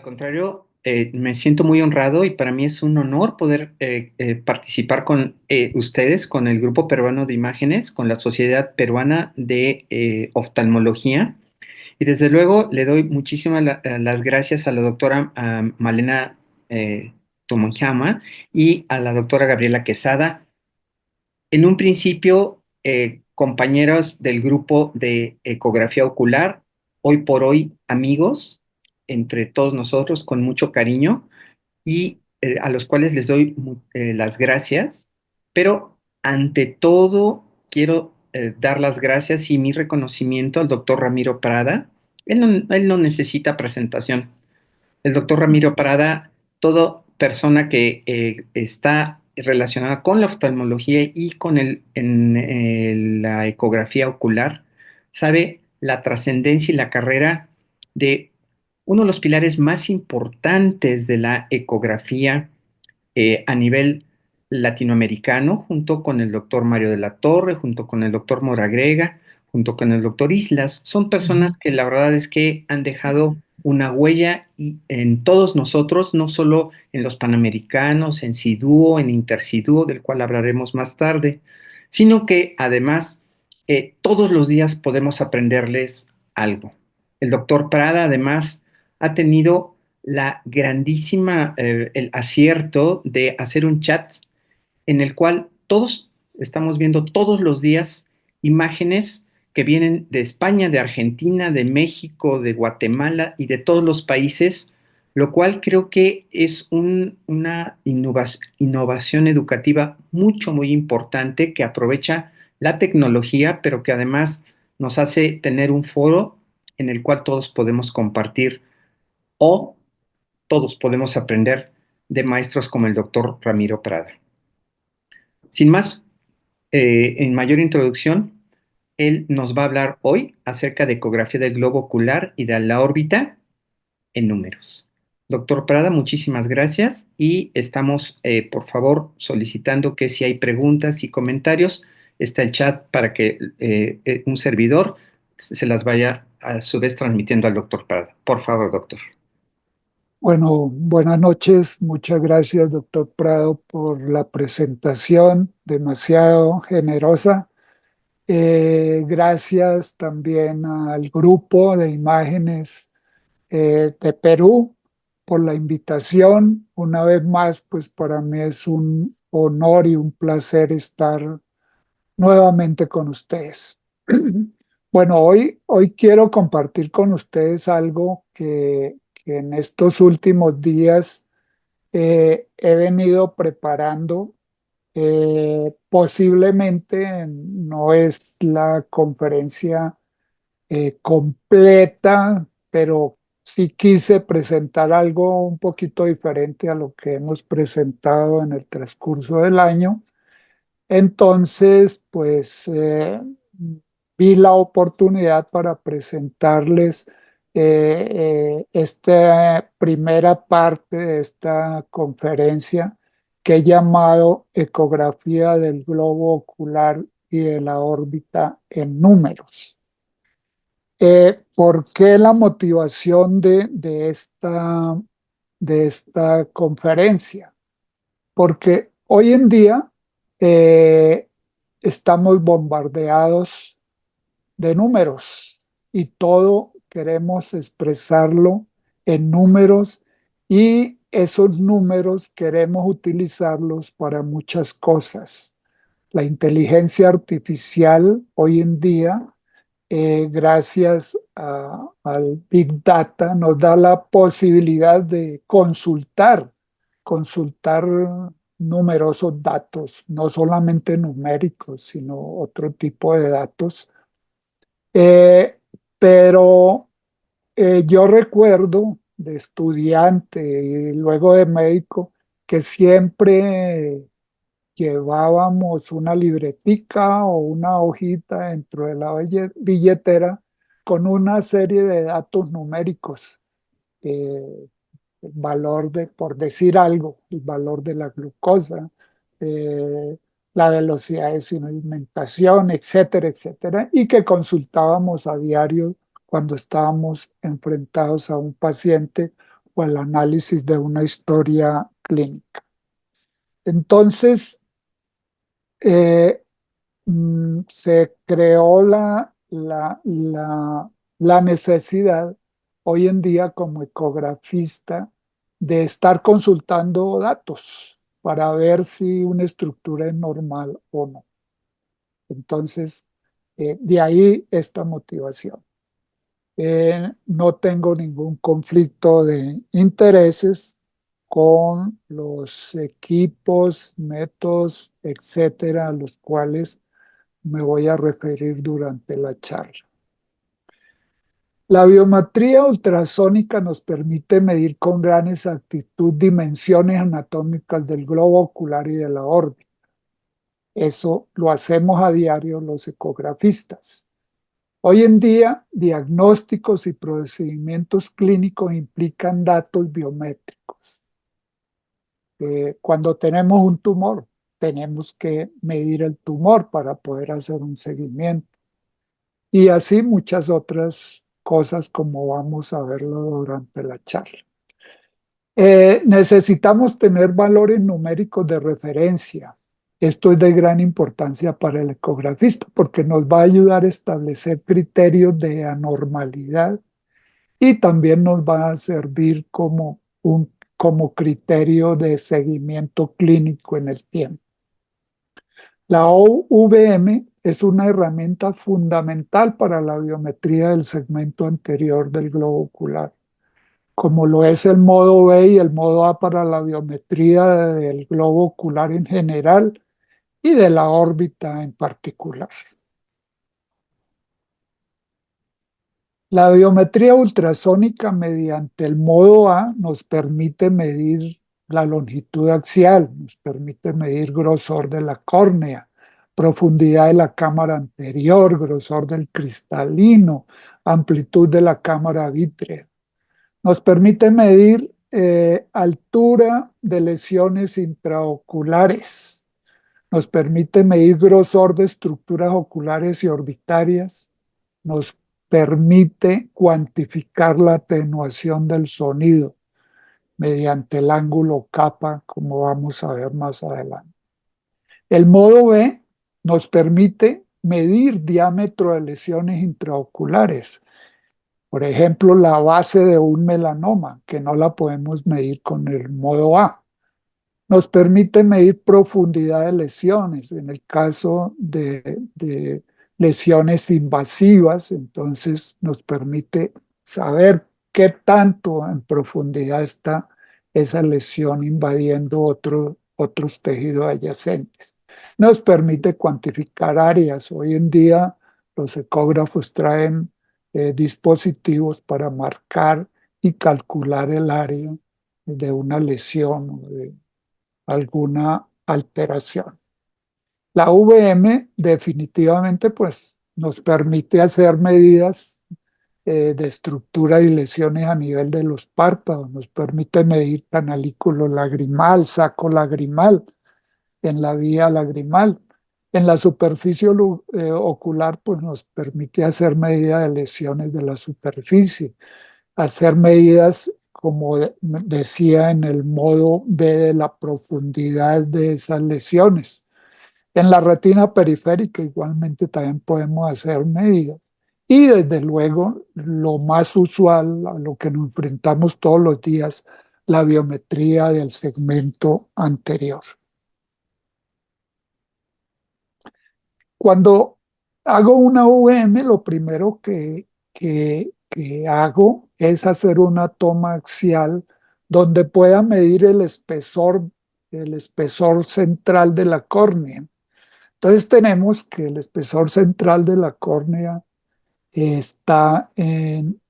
contrario, me siento muy honrado y para mí es un honor poder participar con ustedes, con el Grupo Peruano de Imágenes, con la Sociedad Peruana de Oftalmología. Y desde luego le doy muchísimas las gracias a la doctora Malena Tomoyama y a la doctora Gabriela Quesada. En un principio, compañeros del grupo de ecografía ocular, hoy por hoy amigos entre todos nosotros con mucho cariño y a los cuales les doy las gracias, pero ante todo quiero dar las gracias y mi reconocimiento al doctor Ramiro Prada. Él no necesita presentación. El doctor Ramiro Prada, toda persona que está relacionada con la oftalmología y con la ecografía ocular, sabe la trascendencia y la carrera de uno de los pilares más importantes de la ecografía a nivel latinoamericano, junto con el doctor Mario de la Torre, junto con el doctor Moragrega, junto con el doctor Islas. Son personas que la verdad es que han dejado una huella en todos nosotros, no solo en los panamericanos, en SIDUO, en InterSIDUO, del cual hablaremos más tarde, sino que además todos los días podemos aprenderles algo. El doctor Prada además ha tenido el acierto de hacer un chat en el cual todos estamos viendo todos los días imágenes que vienen de España, de Argentina, de México, de Guatemala y de todos los países, lo cual creo que es una innovación educativa muy importante que aprovecha la tecnología, pero que además nos hace tener un foro en el cual todos podemos compartir o todos podemos aprender de maestros como el doctor Ramiro Prada. Sin más, en mayor introducción, él nos va a hablar hoy acerca de ecografía del globo ocular y de la órbita en números. Doctor Prada, muchísimas gracias y estamos, por favor, solicitando que si hay preguntas y comentarios, está el chat para que un servidor se las vaya a su vez transmitiendo al doctor Prada. Por favor, doctor. Bueno, buenas noches. Muchas gracias, doctor Prado, por la presentación demasiado generosa. Gracias también al grupo de imágenes de Perú por la invitación. Una vez más, pues para mí es un honor y un placer estar nuevamente con ustedes. Bueno, hoy quiero compartir con ustedes algo que en estos últimos días he venido preparando. Posiblemente no es la conferencia completa, pero sí quise presentar algo un poquito diferente a lo que hemos presentado en el transcurso del año. Entonces, pues vi la oportunidad para presentarles esta primera parte de esta conferencia que he llamado Ecografía del globo ocular y de la órbita en números. ¿Por qué la motivación de esta conferencia? Porque hoy en día eh, estamos bombardeados de números y todo queremos expresarlo en números y esos números queremos utilizarlos para muchas cosas. La inteligencia artificial hoy en día, gracias al Big Data, nos da la posibilidad de consultar numerosos datos, no solamente numéricos, sino otro tipo de datos. Eh, pero yo recuerdo de estudiante y luego de médico que siempre llevábamos una libretica o una hojita dentro de la billetera con una serie de datos numéricos. eh, el valor por decir algo, el valor de la glucosa, eh, la velocidad de su alimentación, etcétera, etcétera, y que consultábamos a diario cuando estábamos enfrentados a un paciente o el análisis de una historia clínica. Entonces, eh, se creó la necesidad hoy en día como ecografista de estar consultando datos para ver si una estructura es normal o no. Entonces, de ahí esta motivación. No tengo ningún conflicto de intereses con los equipos, métodos, etcétera, a los cuales me voy a referir durante la charla. La biometría ultrasónica nos permite medir con gran exactitud dimensiones anatómicas del globo ocular y de la órbita. Eso lo hacemos a diario los ecografistas. Hoy en día, diagnósticos y procedimientos clínicos implican datos biométricos. Cuando tenemos un tumor, tenemos que medir el tumor para poder hacer un seguimiento. Y así muchas otras cosas como vamos a verlo durante la charla. Necesitamos tener valores numéricos de referencia. Esto es de gran importancia para el ecografista porque nos va a ayudar a establecer criterios de anormalidad y también nos va a servir como criterio de seguimiento clínico en el tiempo. La OVM es una herramienta fundamental para la biometría del segmento anterior del globo ocular, como lo es el modo B y el modo A para la biometría del globo ocular en general y de la órbita en particular. La biometría ultrasónica mediante el modo A nos permite medir la longitud axial, nos permite medir grosor de la córnea, profundidad de la cámara anterior, grosor del cristalino, amplitud de la cámara vítrea. Nos permite medir altura de lesiones intraoculares. Nos permite medir grosor de estructuras oculares y orbitarias. Nos permite cuantificar la atenuación del sonido mediante el ángulo capa, como vamos a ver más adelante. El modo B nos permite medir diámetro de lesiones intraoculares. Por ejemplo, la base de un melanoma, que no la podemos medir con el modo A. Nos permite medir profundidad de lesiones. En el caso de lesiones invasivas, entonces nos permite saber qué tanto en profundidad está esa lesión invadiendo otros tejidos adyacentes. Nos permite cuantificar áreas. Hoy en día los ecógrafos traen dispositivos para marcar y calcular el área de una lesión o de alguna alteración. La VM definitivamente pues, nos permite hacer medidas de estructura y lesiones a nivel de los párpados, nos permite medir canalículo lagrimal, saco lagrimal en la vía lagrimal. En la superficie ocular pues, nos permite hacer medidas de lesiones de la superficie, hacer medidas, como decía, en el modo B de la profundidad de esas lesiones. En la retina periférica igualmente también podemos hacer medidas. Y desde luego, lo más usual, a lo que nos enfrentamos todos los días, la biometría del segmento anterior. Cuando hago una VM, lo primero que hago es hacer una toma axial donde pueda medir el espesor central de la córnea. Entonces tenemos que el espesor central de la córnea está en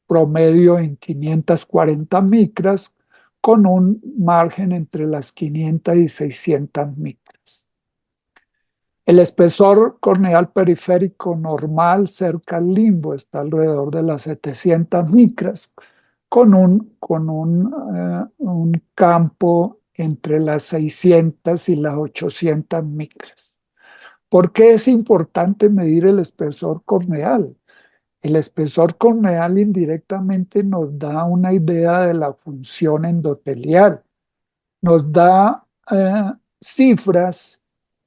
promedio en 540 micras con un margen entre las 500 y 600 micras. El espesor corneal periférico normal cerca al limbo está alrededor de las 700 micras, con un campo entre las 600 y las 800 micras. ¿Por qué es importante medir el espesor corneal? El espesor corneal indirectamente nos da una idea de la función endotelial, nos da cifras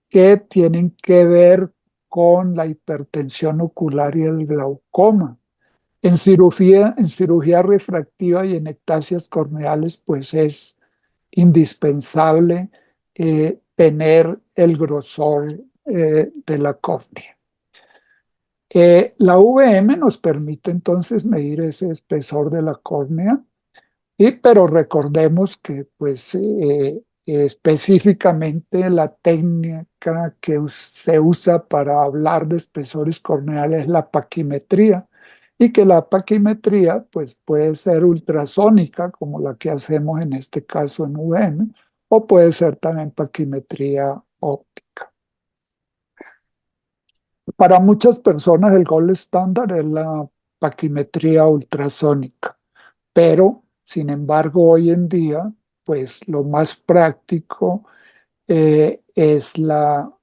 que tienen que ver con la hipertensión ocular y el glaucoma. En cirugía refractiva y en ectasias corneales, pues es indispensable tener el grosor de la córnea. La VM nos permite entonces medir ese espesor de la córnea, pero recordemos que pues específicamente la técnica que se usa para hablar de espesores corneales es la paquimetría, y que la paquimetría pues puede ser ultrasónica como la que hacemos en este caso en VM, o puede ser también paquimetría óptica. Para muchas personas el gold estándar es la paquimetría ultrasónica, pero sin embargo hoy en día, pues lo más práctico es la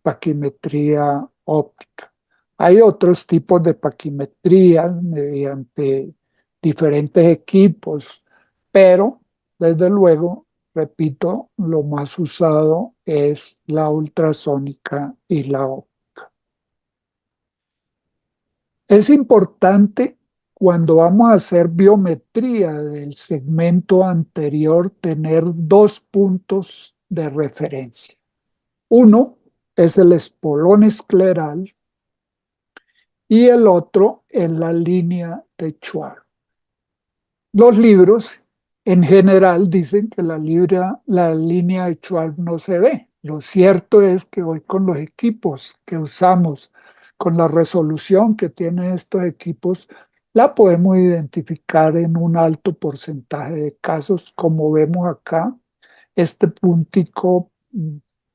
paquimetría óptica. Hay otros tipos de paquimetría mediante diferentes equipos, pero desde luego, repito, lo más usado es la ultrasónica y la óptica. Es importante cuando vamos a hacer biometría del segmento anterior tener dos puntos de referencia. Uno es el espolón escleral y el otro es la línea de Schwarz. Los libros en general dicen que la línea de Schwarz no se ve. Lo cierto es que hoy con los equipos que usamos, con la resolución que tienen estos equipos, la podemos identificar en un alto porcentaje de casos, como vemos acá, este puntico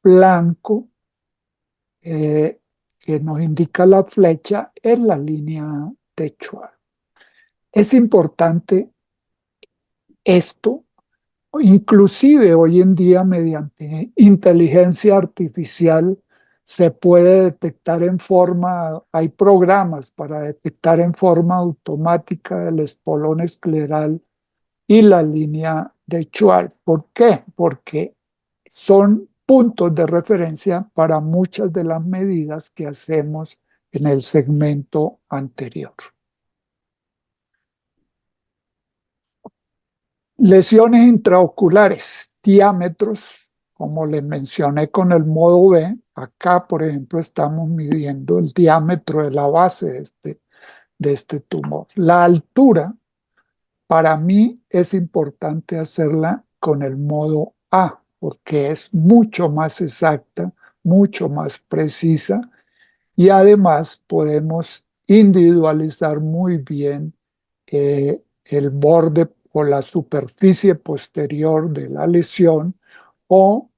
blanco eh, que nos indica la flecha es la línea de Schwarz. Es importante esto. Inclusive hoy en día, mediante inteligencia artificial, se puede detectar en forma, hay programas para detectar en forma automática el espolón escleral y la línea de Schwarz. ¿Por qué? Porque son puntos de referencia para muchas de las medidas que hacemos en el segmento anterior. Lesiones intraoculares, diámetros, como les mencioné con el modo B, acá por ejemplo estamos midiendo el diámetro de la base de este tumor. La altura, para mí es importante hacerla con el modo A, porque es mucho más exacta, mucho más precisa, y además podemos individualizar muy bien el borde o la superficie posterior de la lesión, o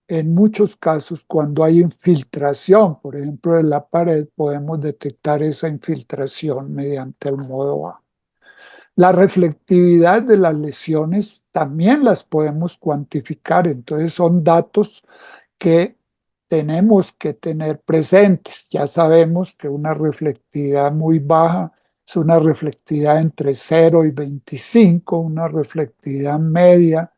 en muchos casos cuando hay infiltración, por ejemplo en la pared, podemos detectar esa infiltración mediante el modo A. La reflectividad de las lesiones también las podemos cuantificar, entonces son datos que tenemos que tener presentes. Ya sabemos que una reflectividad muy baja es una reflectividad entre 0 y 25, una reflectividad media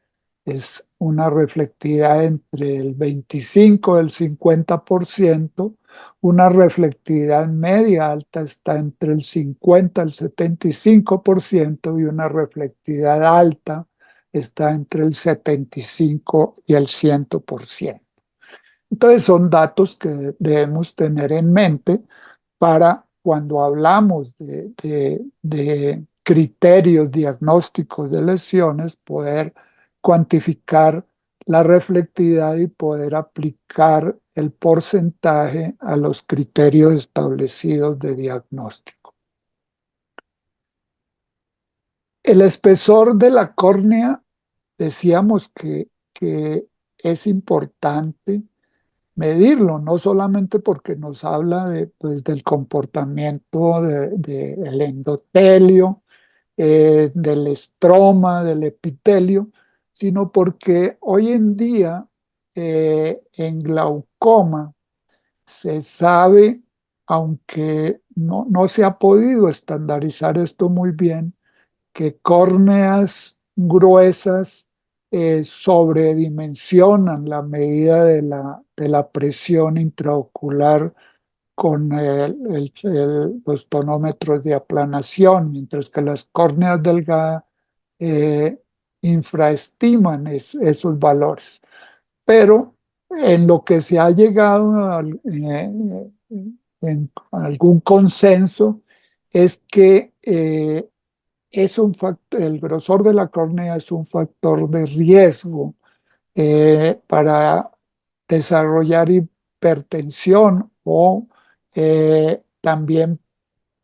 es una reflectividad entre el 25 y el 50%, una reflectividad media alta está entre el 50 y el 75% y una reflectividad alta está entre el 75 y el 100%. Entonces son datos que debemos tener en mente para cuando hablamos de criterios diagnósticos de lesiones, poder cuantificar la reflectividad y poder aplicar el porcentaje a los criterios establecidos de diagnóstico. El espesor de la córnea, decíamos que es importante medirlo, no solamente porque nos habla pues, del comportamiento del endotelio, del estroma, del epitelio, sino porque hoy en día en glaucoma se sabe aunque no se ha podido estandarizar esto muy bien, que córneas gruesas sobredimensionan la medida de la presión intraocular con los tonómetros de aplanación, mientras que las córneas delgadas eh, infraestiman esos valores. Pero en lo que se ha llegado en algún consenso es que el grosor de la córnea es un factor de riesgo para desarrollar hipertensión o también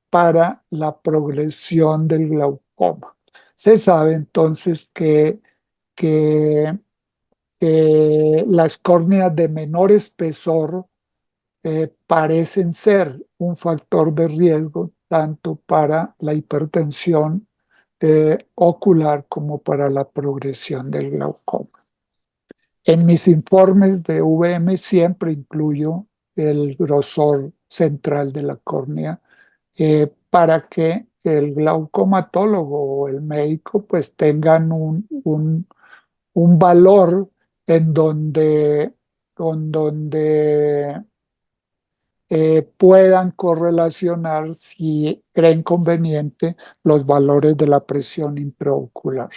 para la progresión del glaucoma. Se sabe entonces que las córneas de menor espesor parecen ser un factor de riesgo tanto para la hipertensión ocular como para la progresión del glaucoma. En mis informes de VM siempre incluyo el grosor central de la córnea para que el glaucomatólogo o el médico pues tengan un valor en donde puedan correlacionar si creen conveniente los valores de la presión intraocular.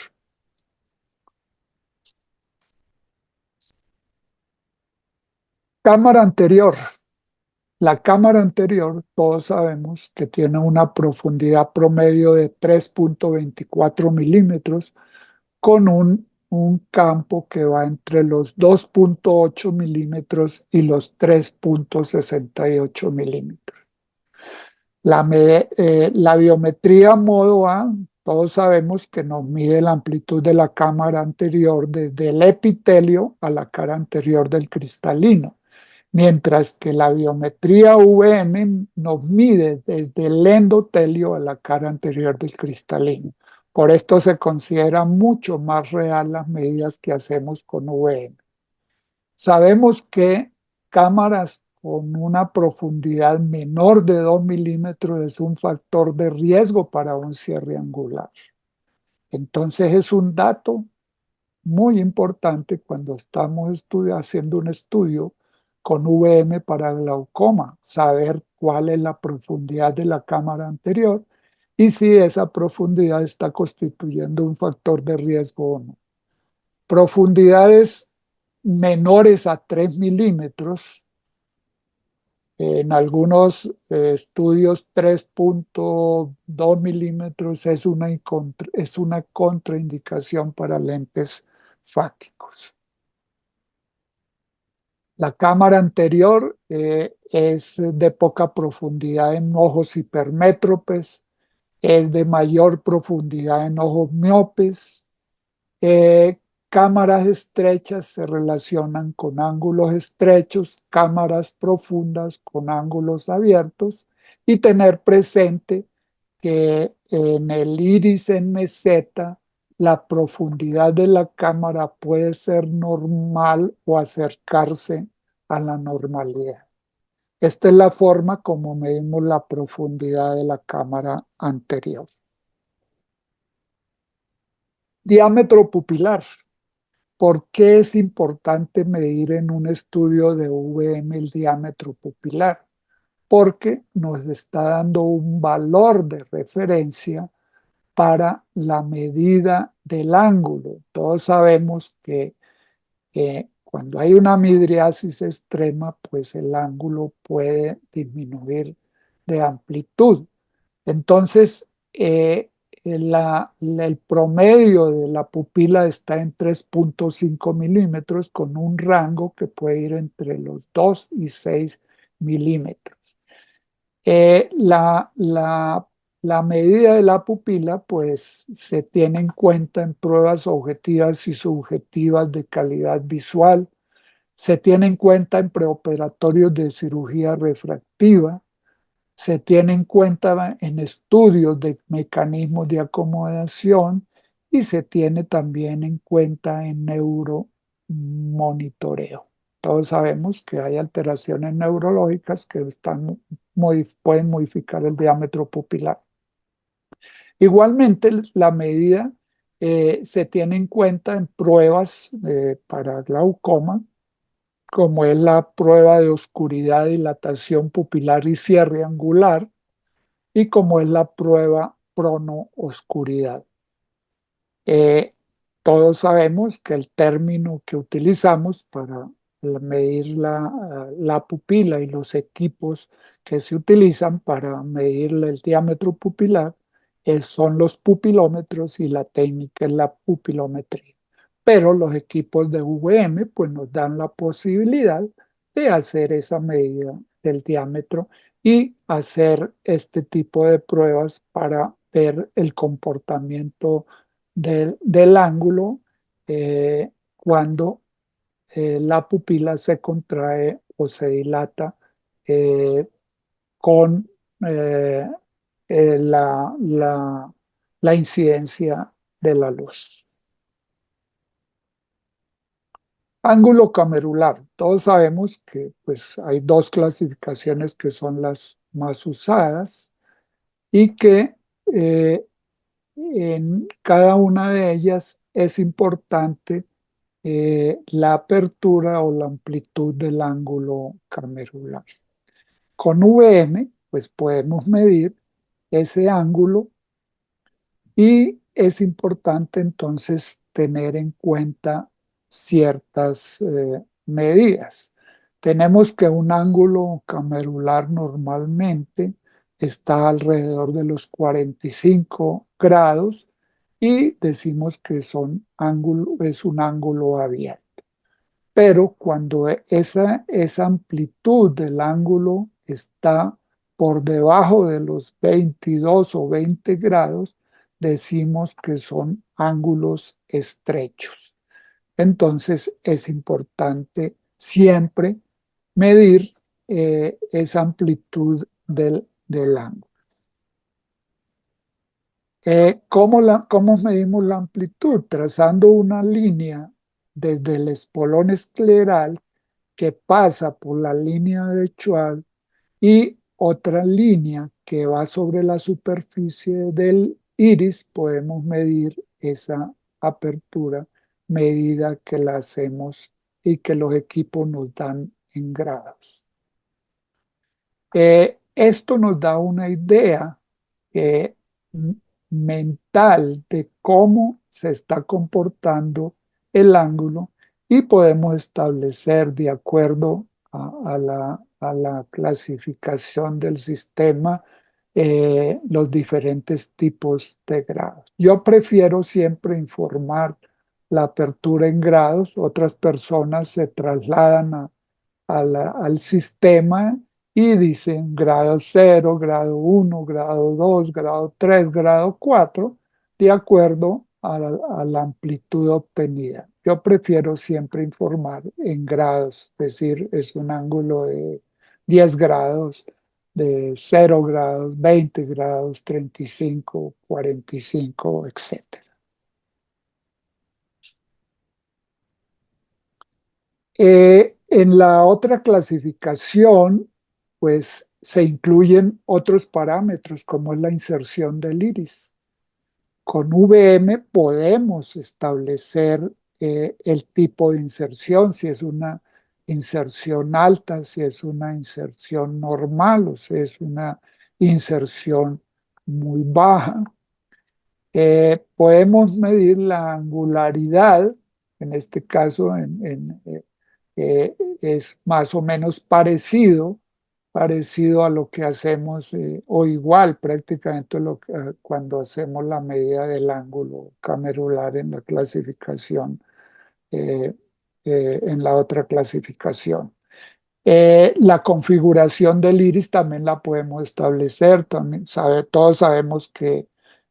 Cámara anterior. La cámara anterior, todos sabemos que tiene una profundidad promedio de 3,24 milímetros con un campo que va entre los 2,8 milímetros y los 3,68 milímetros. La biometría modo A, todos sabemos que nos mide la amplitud de la cámara anterior desde el epitelio a la cara anterior del cristalino, mientras que la biometría VM nos mide desde el endotelio a la cara anterior del cristalino. Por esto se considera mucho más real las medidas que hacemos con VM. Sabemos que cámaras con una profundidad menor de 2 milímetros es un factor de riesgo para un cierre angular. Entonces es un dato muy importante cuando estamos haciendo un estudio con VM para glaucoma, saber cuál es la profundidad de la cámara anterior y si esa profundidad está constituyendo un factor de riesgo o no. Profundidades menores a 3 milímetros, en algunos estudios 3,2 milímetros es una contraindicación para lentes fácticos. La cámara anterior es de poca profundidad en ojos hipermétropes, es de mayor profundidad en ojos miopes. Eh, Cámaras estrechas se relacionan con ángulos estrechos, cámaras profundas con ángulos abiertos y tener presente que en el iris en meseta la profundidad de la cámara puede ser normal o acercarse a la normalidad. Esta es la forma como medimos la profundidad de la cámara anterior. Diámetro pupilar. ¿Por qué es importante medir en un estudio de VM el diámetro pupilar? Porque nos está dando un valor de referencia para la medida del ángulo. Todos sabemos que cuando hay una midriasis extrema, pues el ángulo puede disminuir de amplitud. Entonces, el promedio de la pupila está en 3,5 milímetros con un rango que puede ir entre los 2 y 6 milímetros. Eh, la, la, la medida de la pupila, pues, se tiene en cuenta en pruebas objetivas y subjetivas de calidad visual, se tiene en cuenta en preoperatorios de cirugía refractiva, se tiene en cuenta en estudios de mecanismos de acomodación y se tiene también en cuenta en neuromonitoreo. Todos sabemos que hay alteraciones neurológicas que pueden modificar el diámetro pupilar. Igualmente, la medida se tiene en cuenta en pruebas para glaucoma, como es la prueba de oscuridad, dilatación pupilar y cierre angular, y como es la prueba prono-oscuridad. Eh, Todos sabemos que el término que utilizamos para medir la pupila y los equipos que se utilizan para medir el diámetro pupilar son los pupilómetros y la técnica es la pupilometría. Pero los equipos de VM pues nos dan la posibilidad de hacer esa medida del diámetro y hacer este tipo de pruebas para ver el comportamiento del ángulo cuando la pupila se contrae o se dilata eh, con eh, la incidencia de la luz. Ángulo camerular. Todos sabemos que pues, hay dos clasificaciones que son las más usadas y que en cada una de ellas es importante la apertura o la amplitud del ángulo camerular. Con VM, pues podemos medir ese ángulo y es importante entonces tener en cuenta ciertas medidas. Tenemos que un ángulo camerular normalmente está alrededor de los 45 grados y decimos que es un ángulo abierto. Pero cuando esa amplitud del ángulo está por debajo de los 22 o 20 grados, decimos que son ángulos estrechos. Entonces es importante siempre medir esa amplitud del ángulo. ¿Cómo medimos la amplitud? Trazando una línea desde el espolón escleral que pasa por la línea de Schwarz y otra línea que va sobre la superficie del iris, podemos medir esa apertura medida que la hacemos y que los equipos nos dan en grados. Esto nos da una idea eh, mental de cómo se está comportando el ángulo y podemos establecer de acuerdo a la clasificación del sistema los diferentes tipos de grados. Yo prefiero siempre informar la apertura en grados, otras personas se trasladan al sistema y dicen grado 0, grado 1, grado 2, grado 3, grado 4, de acuerdo a la amplitud obtenida. Yo prefiero siempre informar en grados, es decir, es un ángulo de 10 grados, de 0 grados, 20 grados, 35, 45, etc. En la otra clasificación, pues se incluyen otros parámetros como es la inserción del iris. Con VM podemos establecer el tipo de inserción, si es una inserción alta, si es una inserción normal o si es una inserción muy baja. Podemos medir la angularidad, en este caso es más o menos parecido a lo que hacemos, o igual prácticamente cuando hacemos la medida del ángulo camerular en la clasificación, eh, en la otra clasificación. La configuración del iris también la podemos establecer. Todos sabemos que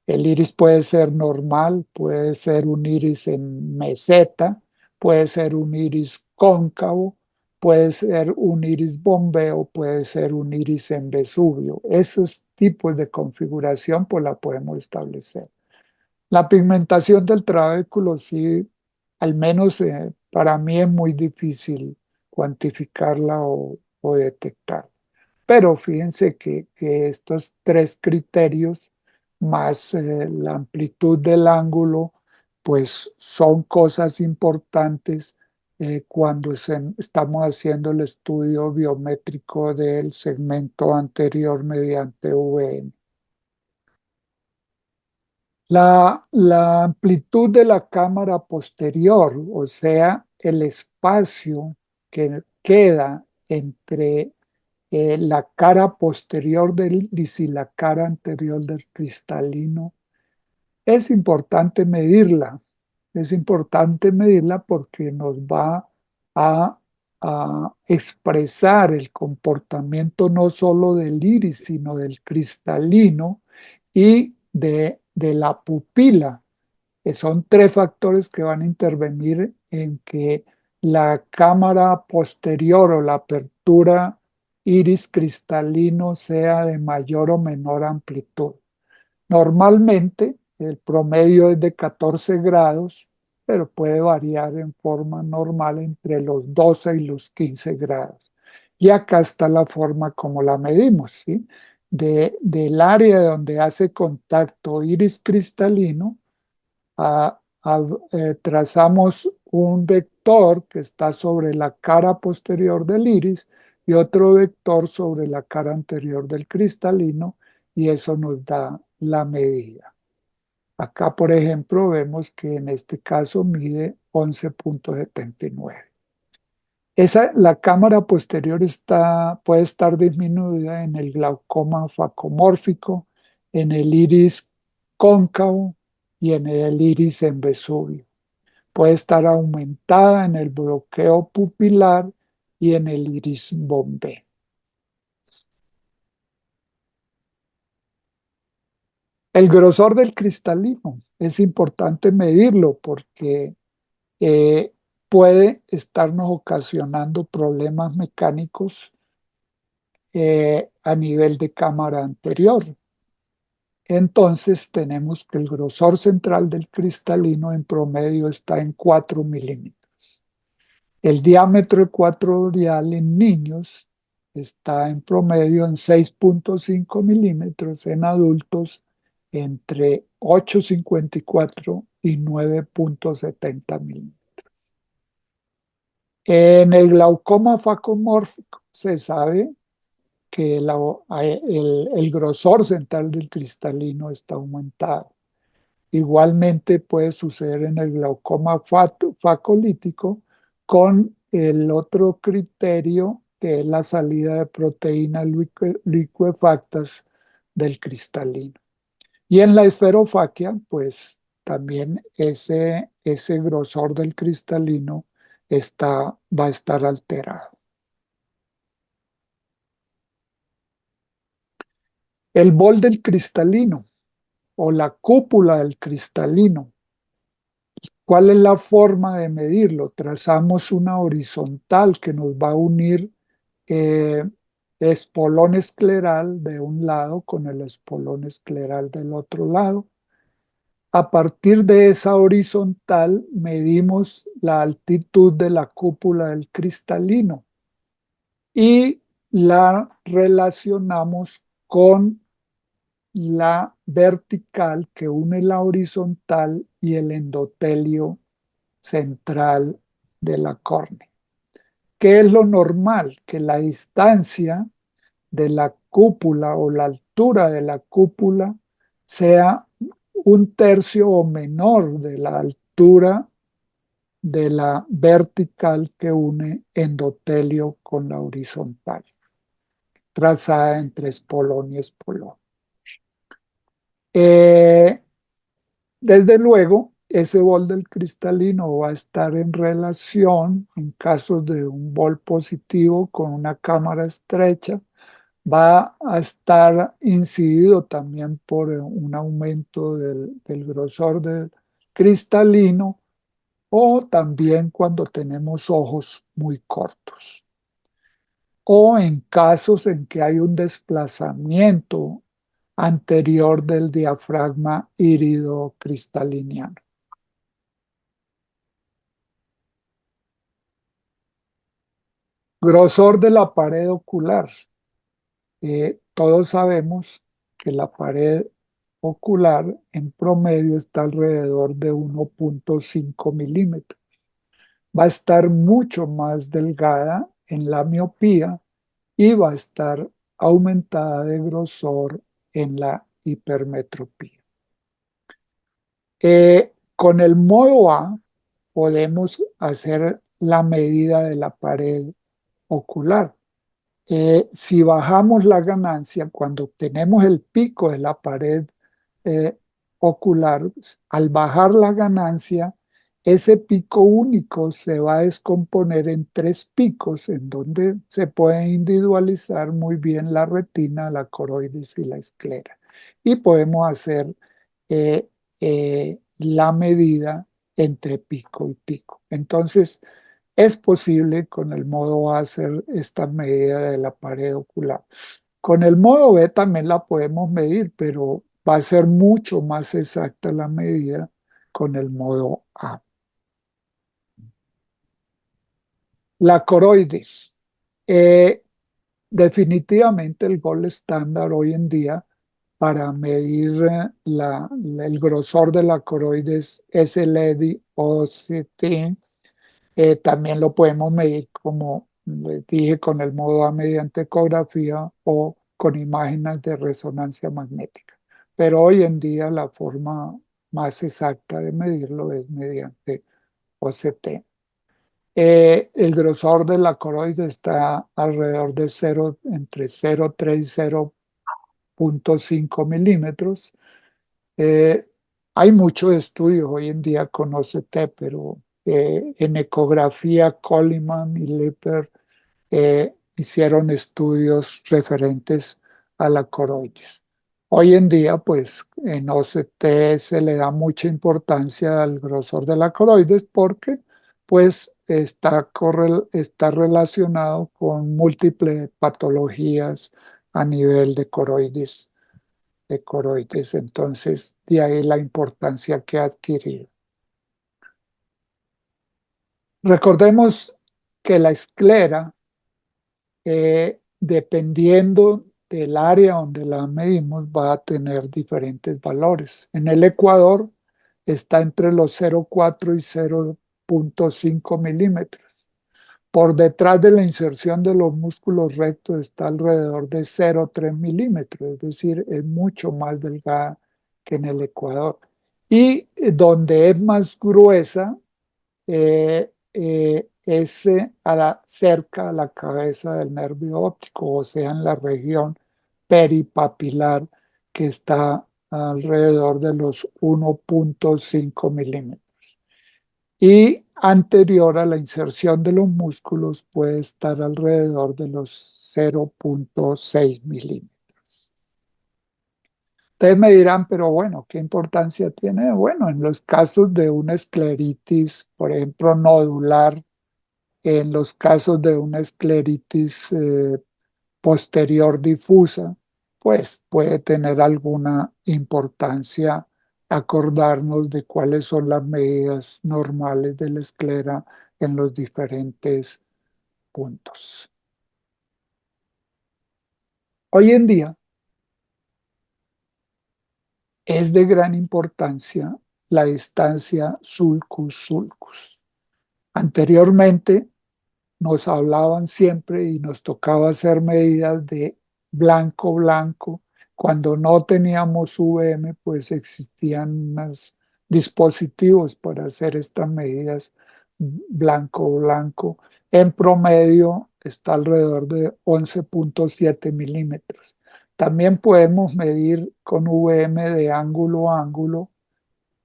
el iris puede ser normal, puede ser un iris en meseta, puede ser un iris cóncavo, puede ser un iris bombeo, puede ser un iris en Vesubio. Esos tipos de configuración pues la podemos establecer. La pigmentación del trabéculo sí, al menos para mí es muy difícil cuantificarla o detectarla. Pero fíjense que estos tres criterios, más la amplitud del ángulo, pues son cosas importantes cuando estamos haciendo el estudio biométrico del segmento anterior mediante VN. La amplitud de la cámara posterior, o sea, el espacio que queda entre la cara posterior del iris y la cara anterior del cristalino, es importante medirla. Es importante medirla porque nos va a, a expresar el comportamiento no solo del iris, sino del cristalino y de la pupila, que son tres factores que van a intervenir en que la cámara posterior o la apertura iris cristalino sea de mayor o menor amplitud. Normalmente el promedio es de 14 grados, pero puede variar en forma normal entre los 12 y los 15 grados. Y acá está la forma como la medimos, ¿sí? Del área donde hace contacto iris cristalino, trazamos un vector que está sobre la cara posterior del iris y otro vector sobre la cara anterior del cristalino, y eso nos da la medida. Acá, por ejemplo, vemos que en este caso mide 11,79. La cámara posterior puede estar disminuida en el glaucoma facomórfico, en el iris cóncavo y en el iris en Vesubio. Puede estar aumentada en el bloqueo pupilar y en el iris bombé. El grosor del cristalino es importante medirlo porque eh, puede estarnos ocasionando problemas mecánicos a nivel de cámara anterior. Entonces tenemos que el grosor central del cristalino en promedio está en 4 milímetros. El diámetro ecuatorial en niños está en promedio en 6,5 milímetros, en adultos entre 8,54 y 9,70 milímetros. En el glaucoma facomórfico se sabe que el grosor central del cristalino está aumentado. Igualmente puede suceder en el glaucoma facolítico con el otro criterio que es la salida de proteínas liquefactas del cristalino. Y en la esferofaquia, pues también ese grosor del cristalino va a estar alterado. El bol del cristalino o la cúpula del cristalino. ¿Cuál es la forma de medirlo? Trazamos una horizontal que nos va a unir eh, espolón escleral de un lado con el espolón escleral del otro lado. A partir de esa horizontal medimos la altitud de la cúpula del cristalino y la relacionamos con la vertical que une la horizontal y el endotelio central de la córnea. ¿Qué es lo normal? Que la distancia de la cúpula o la altura de la cúpula sea un tercio o menor de la altura de la vertical que une endotelio con la horizontal, trazada entre espolón y espolón. Desde luego, ese bol del cristalino va a estar en relación, en casos de un bol positivo con una cámara estrecha, va a estar incidido también por un aumento del grosor del cristalino o también cuando tenemos ojos muy cortos o en casos en que hay un desplazamiento anterior del diafragma írido cristaliniano. Grosor de la pared ocular. Todos sabemos que la pared ocular en promedio está alrededor de 1,5 milímetros. Va a estar mucho más delgada en la miopía y va a estar aumentada de grosor en la hipermetropía. Con el modo A podemos hacer la medida de la pared ocular. Si bajamos la ganancia, cuando obtenemos el pico de la pared eh, ocular, al bajar la ganancia, ese pico único se va a descomponer en tres picos, en donde se puede individualizar muy bien la retina, la coroides y la esclera. Y podemos hacer eh, la medida entre pico y pico. Entonces, es posible con el modo A hacer esta medida de la pared ocular. Con el modo B también la podemos medir, pero va a ser mucho más exacta la medida con el modo A. La coroides. Eh, Definitivamente el gol estándar hoy en día para medir el grosor de la coroides es el EDI OCT. También lo podemos medir, como les dije, con el modo A mediante ecografía o con imágenes de resonancia magnética. Pero hoy en día la forma más exacta de medirlo es mediante OCT. El grosor de la coroide está alrededor de 0, entre 0,3 y 0,5 milímetros. Eh, Hay muchos estudios hoy en día con OCT, pero en ecografía Coleman y Lipper hicieron estudios referentes a la coroides. Hoy en día, pues en OCT se le da mucha importancia al grosor de la coroides porque pues está relacionado con múltiples patologías a nivel de coroides. Entonces, de ahí la importancia que ha adquirido. Recordemos que la esclera, dependiendo del área donde la medimos, va a tener diferentes valores. En el Ecuador está entre los 0,4 y 0,5 milímetros. Por detrás de la inserción de los músculos rectos está alrededor de 0,3 milímetros, es decir, es mucho más delgada que en el Ecuador. Y donde es más gruesa es cerca a la cabeza del nervio óptico, o sea, en la región peripapilar que está alrededor de los 1,5 milímetros. Y anterior a la inserción de los músculos puede estar alrededor de los 0,6 milímetros. Ustedes me dirán, pero bueno, ¿qué importancia tiene? Bueno, en los casos de una escleritis, por ejemplo, nodular, en los casos de una escleritis posterior difusa, pues puede tener alguna importancia acordarnos de cuáles son las medidas normales de la esclera en los diferentes puntos. Hoy en día es de gran importancia la distancia sulcus-sulcus. Anteriormente nos hablaban siempre y nos tocaba hacer medidas de blanco-blanco. Cuando no teníamos VM, pues existían unos dispositivos para hacer estas medidas blanco-blanco. En promedio está alrededor de 11,7 milímetros. También podemos medir con VM de ángulo a ángulo.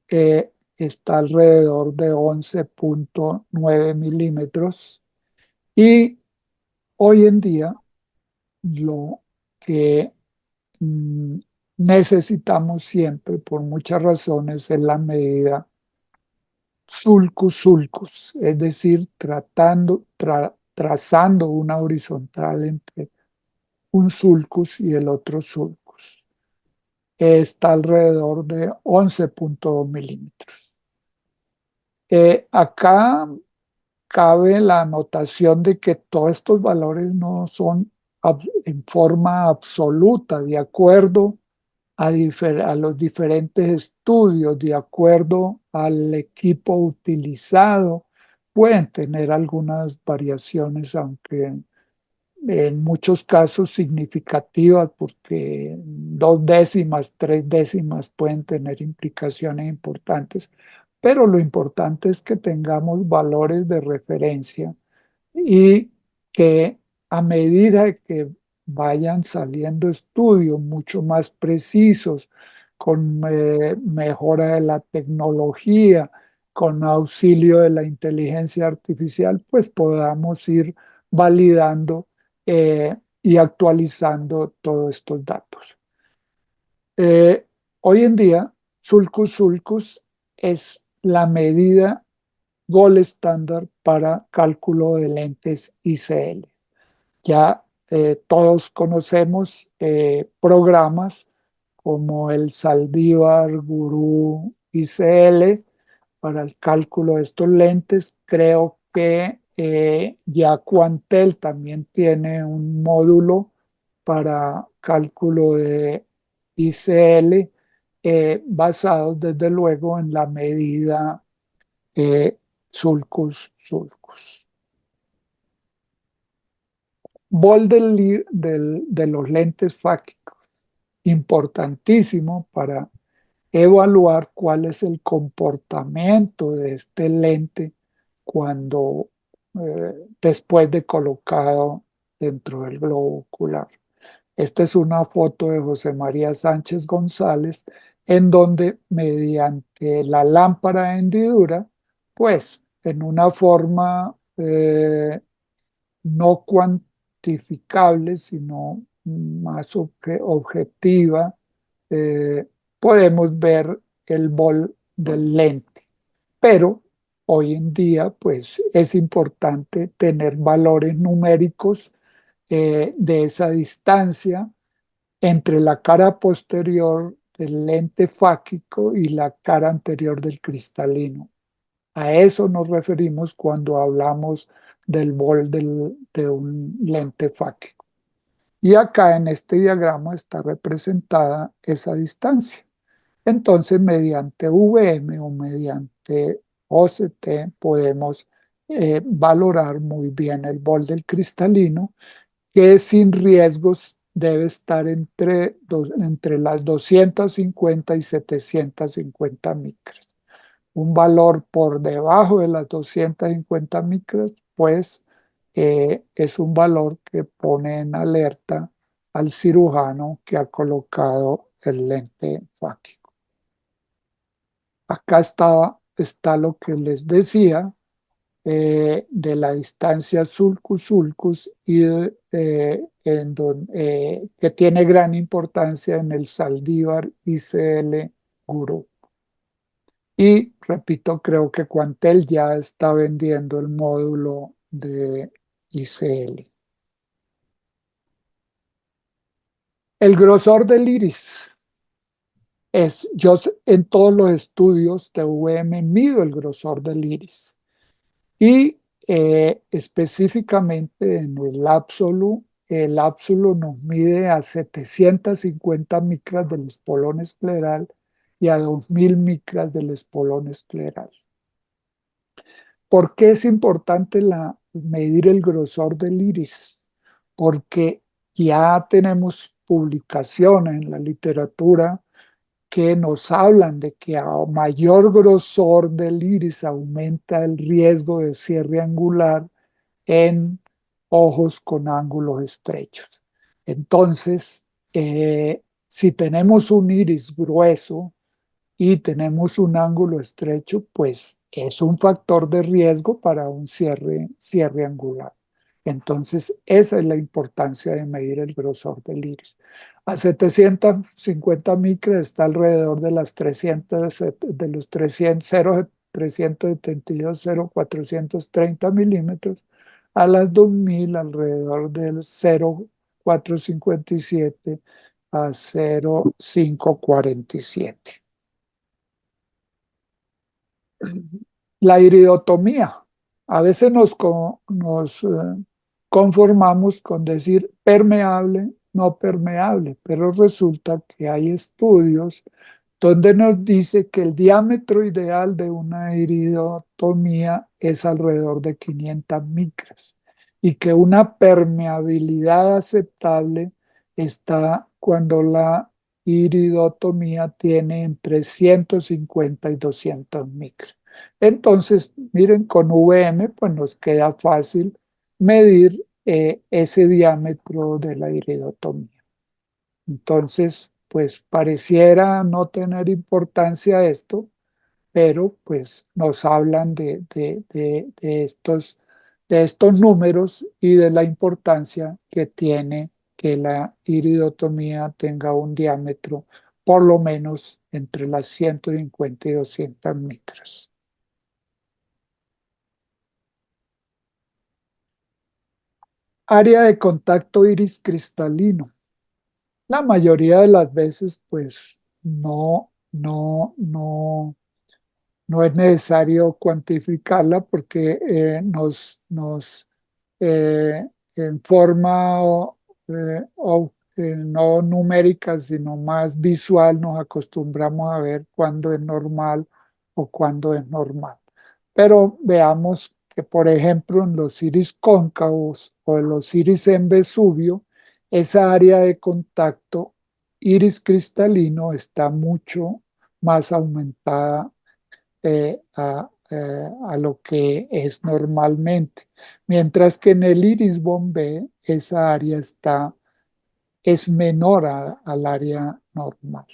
Está alrededor de 11,9 milímetros. Y hoy en día lo que mm, necesitamos siempre, por muchas razones, es la medida sulcus-sulcus, es decir, trazando una horizontal entre un sulcus y el otro sulcus. Está alrededor de 11,2 milímetros. Acá cabe la anotación de que todos estos valores no son en forma absoluta, de acuerdo a los diferentes estudios, de acuerdo al equipo utilizado, pueden tener algunas variaciones, aunque en muchos casos significativas, porque dos décimas, tres décimas pueden tener implicaciones importantes, pero lo importante es que tengamos valores de referencia y que a medida que vayan saliendo estudios mucho más precisos, con mejora de la tecnología, con auxilio de la inteligencia artificial, pues podamos ir validando y actualizando todos estos datos. Eh, Hoy en día, Sulcus Sulcus es la medida gold estándar para cálculo de lentes ICL. Ya todos conocemos programas como el Saldívar Gurú ICL para el cálculo de estos lentes. Creo que ya Quantel también tiene un módulo para cálculo de ICL basado desde luego en la medida sulcus sulcus. Bol de los lentes fácicos, importantísimo para evaluar cuál es el comportamiento de este lente cuando después de colocado dentro del globo ocular. Esta es una foto de José María Sánchez González, en donde mediante la lámpara de hendidura, pues en una forma no cuantificable, sino más objetiva, eh, podemos ver el bol del lente. Pero hoy en día, pues es importante tener valores numéricos de esa distancia entre la cara posterior del lente fáquico y la cara anterior del cristalino. A eso nos referimos cuando hablamos del bol de un lente fáquico. Y acá en este diagrama está representada esa distancia. Entonces, mediante VM o mediante OCT podemos valorar muy bien el bol del cristalino, que sin riesgos debe estar entre las 250 y 750 micras. Un valor por debajo de las 250 micras, pues es un valor que pone en alerta al cirujano que ha colocado el lente fáquico. Acá está lo que les decía de la distancia sulcus-sulcus y que tiene gran importancia en el Saldívar ICL Guru. Y repito, creo que Quantel ya está vendiendo el módulo de ICL. El grosor del iris en todos los estudios de VM mido el grosor del iris y específicamente en el Absolu nos mide a 750 micras del espolón escleral y a 2000 micras del espolón escleral. ¿Por qué es importante medir el grosor del iris? Porque ya tenemos publicaciones en la literatura que nos hablan de que a mayor grosor del iris aumenta el riesgo de cierre angular en ojos con ángulos estrechos. Entonces, si tenemos un iris grueso, y tenemos un ángulo estrecho, pues es un factor de riesgo para un cierre angular. Entonces, esa es la importancia de medir el grosor del iris. A 750 micras está alrededor de las 300, de los 300, 372, 0,430 milímetros. A las 2000 alrededor del 0,457 a 0,547. La iridotomía. A veces nos conformamos con decir permeable, no permeable, pero resulta que hay estudios donde nos dice que el diámetro ideal de una iridotomía es alrededor de 500 micras y que una permeabilidad aceptable está cuando la iridotomía tiene entre 150 y 200 micras. Entonces, miren, con VM pues nos queda fácil medir ese diámetro de la iridotomía. Entonces, pues pareciera no tener importancia esto, pero pues nos hablan de estos números y de la importancia que tiene que la iridotomía tenga un diámetro por lo menos entre las 150 y 200 micras. Área de contacto iris cristalino. La mayoría de las veces, pues no es necesario cuantificarla porque nos en forma no numérica, sino más visual, nos acostumbramos a ver cuándo es normal o cuándo es normal. Pero veamos que, por ejemplo, en los iris cóncavos o en los iris en Vesubio, esa área de contacto iris cristalino está mucho más aumentada a lo que es normalmente. Mientras que en el iris bombé, esa área es menor al área normal.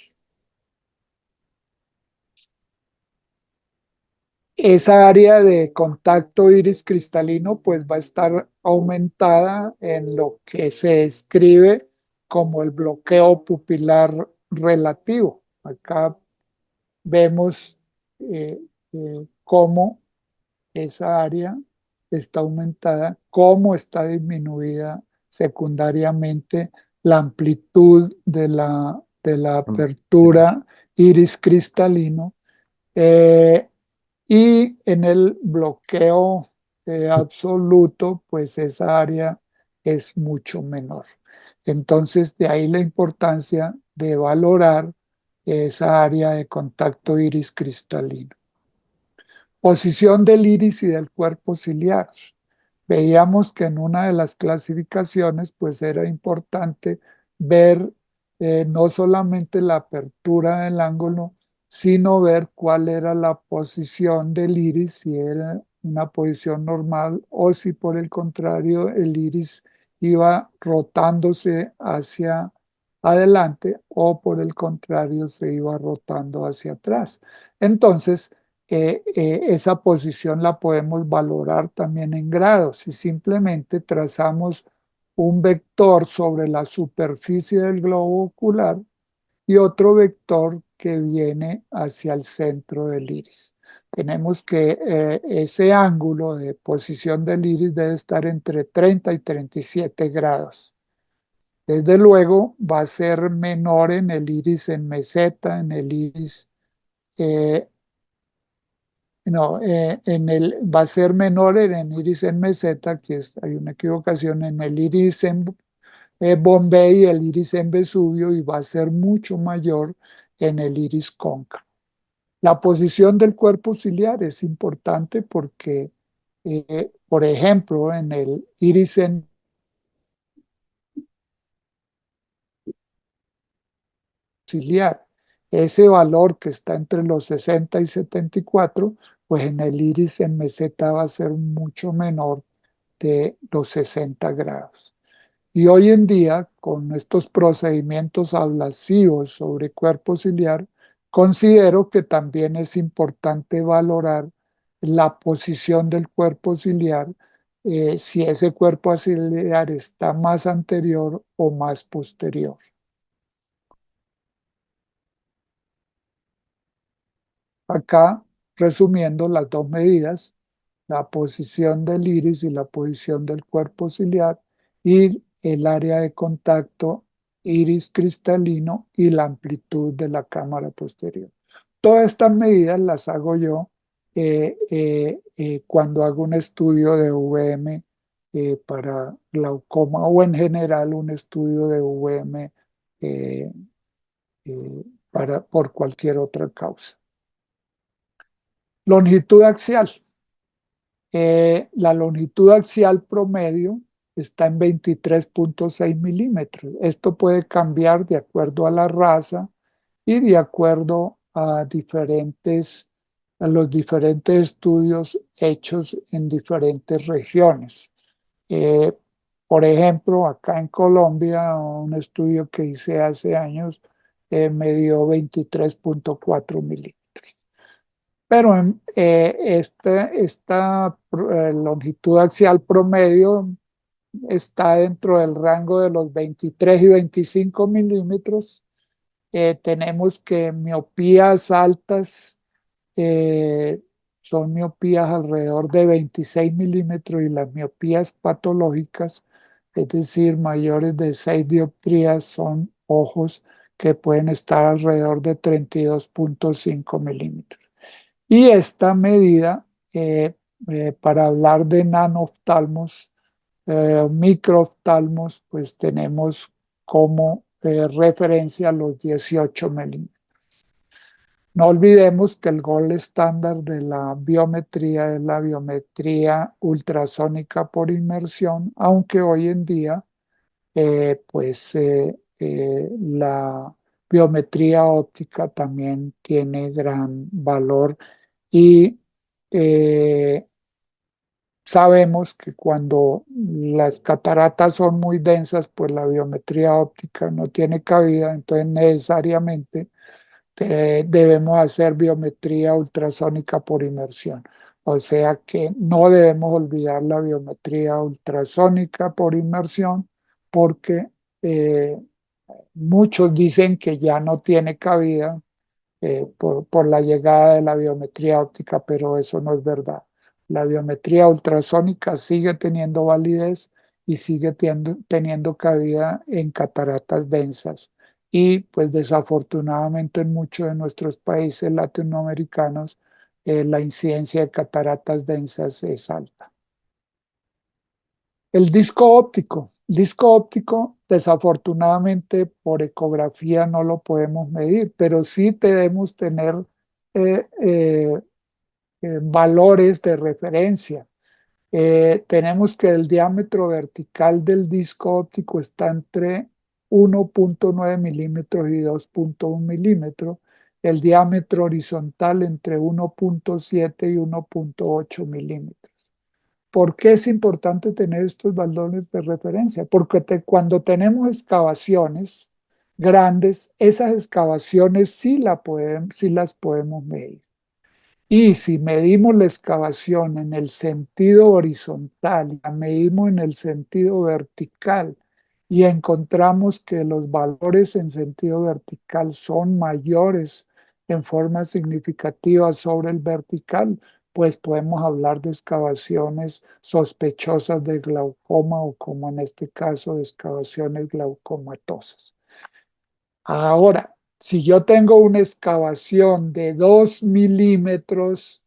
Esa área de contacto iris cristalino pues va a estar aumentada en lo que se describe como el bloqueo pupilar relativo. Acá vemos cómo esa área está aumentada, cómo está disminuida secundariamente la amplitud de la apertura iris cristalino, eh, y en el bloqueo absoluto, pues esa área es mucho menor. Entonces, de ahí la importancia de valorar esa área de contacto iris cristalino. Posición del iris y del cuerpo ciliar. Veíamos que en una de las clasificaciones, pues era importante ver no solamente la apertura del ángulo, sino ver cuál era la posición del iris, si era una posición normal o si por el contrario el iris iba rotándose hacia adelante o por el contrario se iba rotando hacia atrás. Entonces, esa posición la podemos valorar también en grados si simplemente trazamos un vector sobre la superficie del globo ocular y otro vector que viene hacia el centro del iris. Tenemos que ese ángulo de posición del iris debe estar entre 30 y 37 grados. Desde luego va a ser menor en el iris en meseta, en el iris eh, no, va a ser menor en el iris en meseta, hay una equivocación en el iris en Bombay y el iris en Vesubio, y va a ser mucho mayor en el iris cóncavo. La posición del cuerpo ciliar es importante porque, por ejemplo, en el iris en ciliar, ese valor que está entre los 60 y 74, pues en el iris en meseta va a ser mucho menor de los 60 grados. Y hoy en día, con estos procedimientos ablasivos sobre cuerpo ciliar, considero que también es importante valorar la posición del cuerpo ciliar, si ese cuerpo ciliar está más anterior o más posterior. Acá, resumiendo las dos medidas, la posición del iris y la posición del cuerpo ciliar y el área de contacto iris cristalino y la amplitud de la cámara posterior. Todas estas medidas las hago yo cuando hago un estudio de VM para glaucoma o en general un estudio de VM eh, por cualquier otra causa. Longitud axial. La longitud axial promedio está en 23,6 milímetros. Esto puede cambiar de acuerdo a la raza y de acuerdo a los diferentes estudios hechos en diferentes regiones. Eh, por ejemplo, acá en Colombia, un estudio que hice hace años me dio 23,4 milímetros. Pero esta longitud axial promedio está dentro del rango de los 23 y 25 milímetros. Tenemos que miopías altas eh, son miopías alrededor de 26 milímetros y las miopías patológicas, es decir, mayores de 6 dioptrías, son ojos que pueden estar alrededor de 32,5 milímetros. Y esta medida, para hablar de nanoftalmos, microoftalmos, pues tenemos como referencia los 18 milímetros. No olvidemos que el gold estándar de la biometría es la biometría ultrasónica por inmersión, aunque hoy en día la biometría óptica también tiene gran valor y eh, sabemos que cuando las cataratas son muy densas, pues la biometría óptica no tiene cabida, entonces necesariamente debemos hacer biometría ultrasónica por inmersión. O sea que no debemos olvidar la biometría ultrasónica por inmersión porque eh, muchos dicen que ya no tiene cabida por la llegada de la biometría óptica, pero eso no es verdad. La biometría ultrasónica sigue teniendo validez y sigue teniendo cabida en cataratas densas. Y pues desafortunadamente en muchos de nuestros países latinoamericanos la incidencia de cataratas densas es alta. El disco óptico. Disco óptico, desafortunadamente por ecografía no lo podemos medir, pero sí debemos tener eh, eh, valores de referencia. Tenemos que el diámetro vertical del disco óptico está entre 1,9 milímetros y 2,1 milímetros, el diámetro horizontal entre 1,7 y 1,8 milímetros. ¿Por qué es importante tener estos valores de referencia? Porque cuando tenemos excavaciones grandes, esas excavaciones sí las podemos medir. Y si medimos la excavación en el sentido horizontal, la medimos en el sentido vertical y encontramos que los valores en sentido vertical son mayores en forma significativa sobre el vertical, pues podemos hablar de excavaciones sospechosas de glaucoma o como en este caso de excavaciones glaucomatosas. Ahora, si yo tengo una excavación de 2 milímetros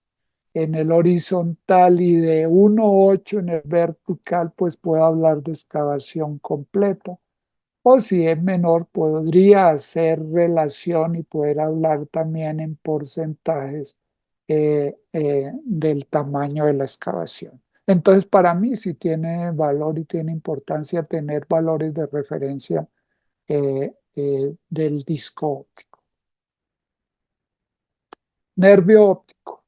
en el horizontal y de 1,8 en el vertical, pues puedo hablar de excavación completa. O si es menor, podría hacer relación y poder hablar también en porcentajes del tamaño de la excavación. Entonces, para mí sí tiene valor y tiene importancia tener valores de referencia del disco óptico. Nervio óptico.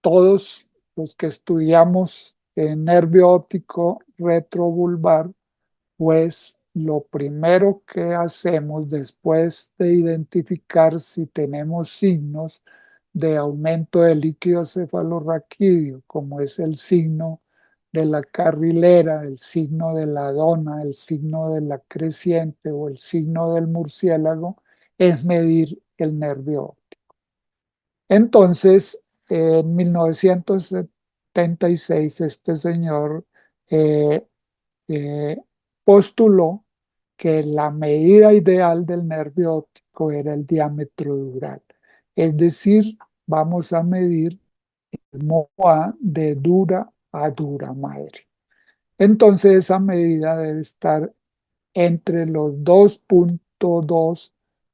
Todos los que estudiamos nervio óptico retrovulvar, pues lo primero que hacemos después de identificar si tenemos signos de aumento del líquido cefalorraquídeo, como es el signo de la carrilera, el signo de la dona, el signo de la creciente o el signo del murciélago, es medir el nervio. Entonces, en 1976, este señor eh, eh, postuló que la medida ideal del nervio óptico era el diámetro dural. Es decir, vamos a medir el MOA de dura a dura madre. Entonces esa medida debe estar entre los 2,2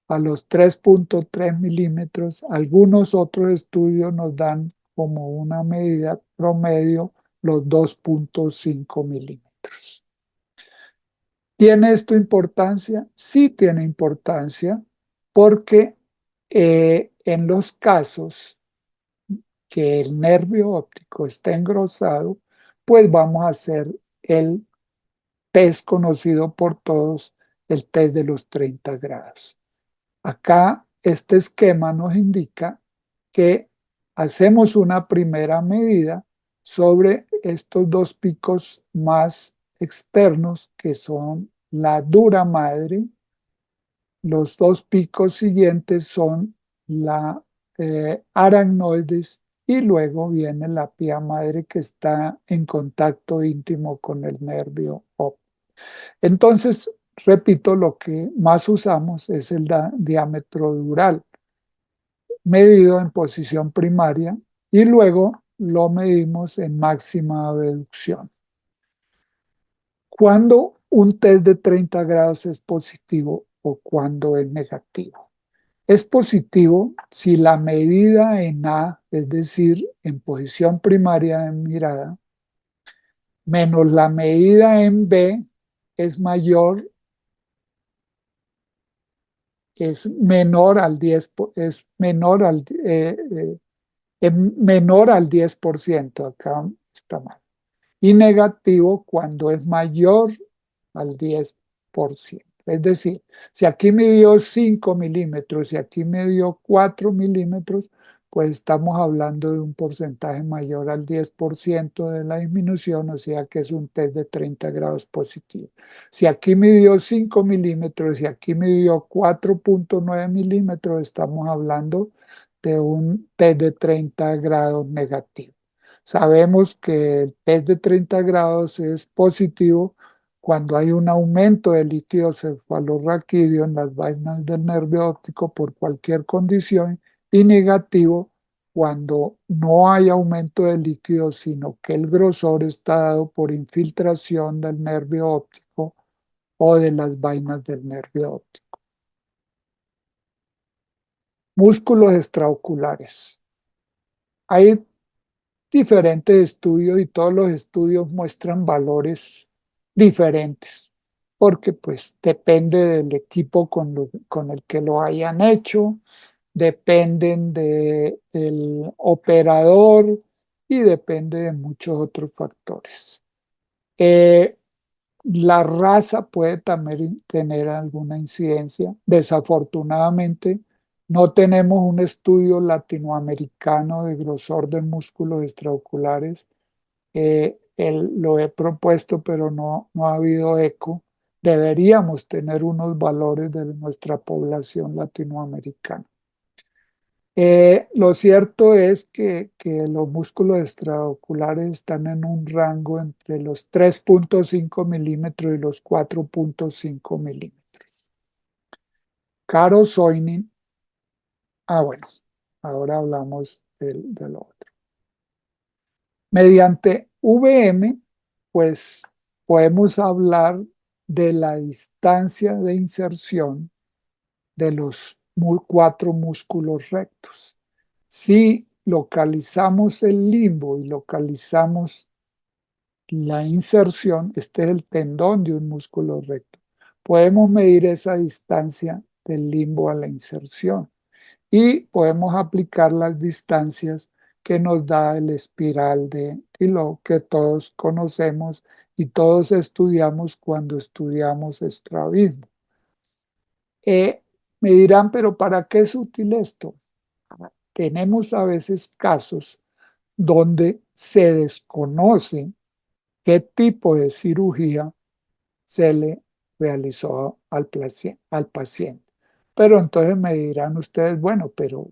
a los 3,3 milímetros. Algunos otros estudios nos dan como una medida promedio los 2,5 milímetros. ¿Tiene esto importancia? Sí tiene importancia porque en los casos que el nervio óptico está engrosado, pues vamos a hacer el test conocido por todos, el test de los 30 grados. Acá este esquema nos indica que hacemos una primera medida sobre estos dos picos más externos que son la dura madre. Los dos picos siguientes son la aracnoides y luego viene la pía madre que está en contacto íntimo con el nervio óptico. Entonces, repito, lo que más usamos es el diámetro dural, medido en posición primaria y luego lo medimos en máxima abducción. ¿Cuándo un test de 30 grados es positivo o cuándo es negativo? Es positivo si la medida en A, es decir, en posición primaria de mirada, menos la medida en B es mayor, es menor al 10, es menor al 10%, acá está mal. Y negativo cuando es mayor al 10%. Es decir, si aquí me dio 5 milímetros y aquí me dio 4 milímetros, pues estamos hablando de un porcentaje mayor al 10% de la disminución, o sea que es un test de 30 grados positivo. Si aquí me dio 5 milímetros y aquí me dio 4,9 milímetros, estamos hablando de un test de 30 grados negativo. Sabemos que el test de 30 grados es positivo cuando hay un aumento de líquido cefalorraquídeo en las vainas del nervio óptico por cualquier condición y negativo cuando no hay aumento de líquido, sino que el grosor está dado por infiltración del nervio óptico o de las vainas del nervio óptico. Músculos extraoculares. Hay diferentes estudios y todos los estudios muestran valores diferentes, porque pues depende del equipo con el que lo hayan hecho, dependen del operador y depende de muchos otros factores. Eh, la raza puede también tener alguna incidencia. Desafortunadamente, no tenemos un estudio latinoamericano de grosor de músculos extraoculares. Lo he propuesto, pero no ha habido eco. Deberíamos tener unos valores de nuestra población latinoamericana. Lo cierto es que los músculos extraoculares están en un rango entre los 3,5 milímetros y los 4,5 milímetros. Caro Soinin, bueno, ahora hablamos de lo otro. Mediante VM, pues podemos hablar de la distancia de inserción de los cuatro músculos rectos. Si localizamos el limbo y localizamos la inserción, este es el tendón de un músculo recto, podemos medir esa distancia del limbo a la inserción y podemos aplicar las distancias que nos da el espiral de Tillot que todos conocemos y todos estudiamos cuando estudiamos estrabismo. Me dirán, pero ¿para qué es útil esto? Tenemos a veces casos donde se desconoce qué tipo de cirugía se le realizó al paciente. Pero entonces me dirán ustedes, bueno, pero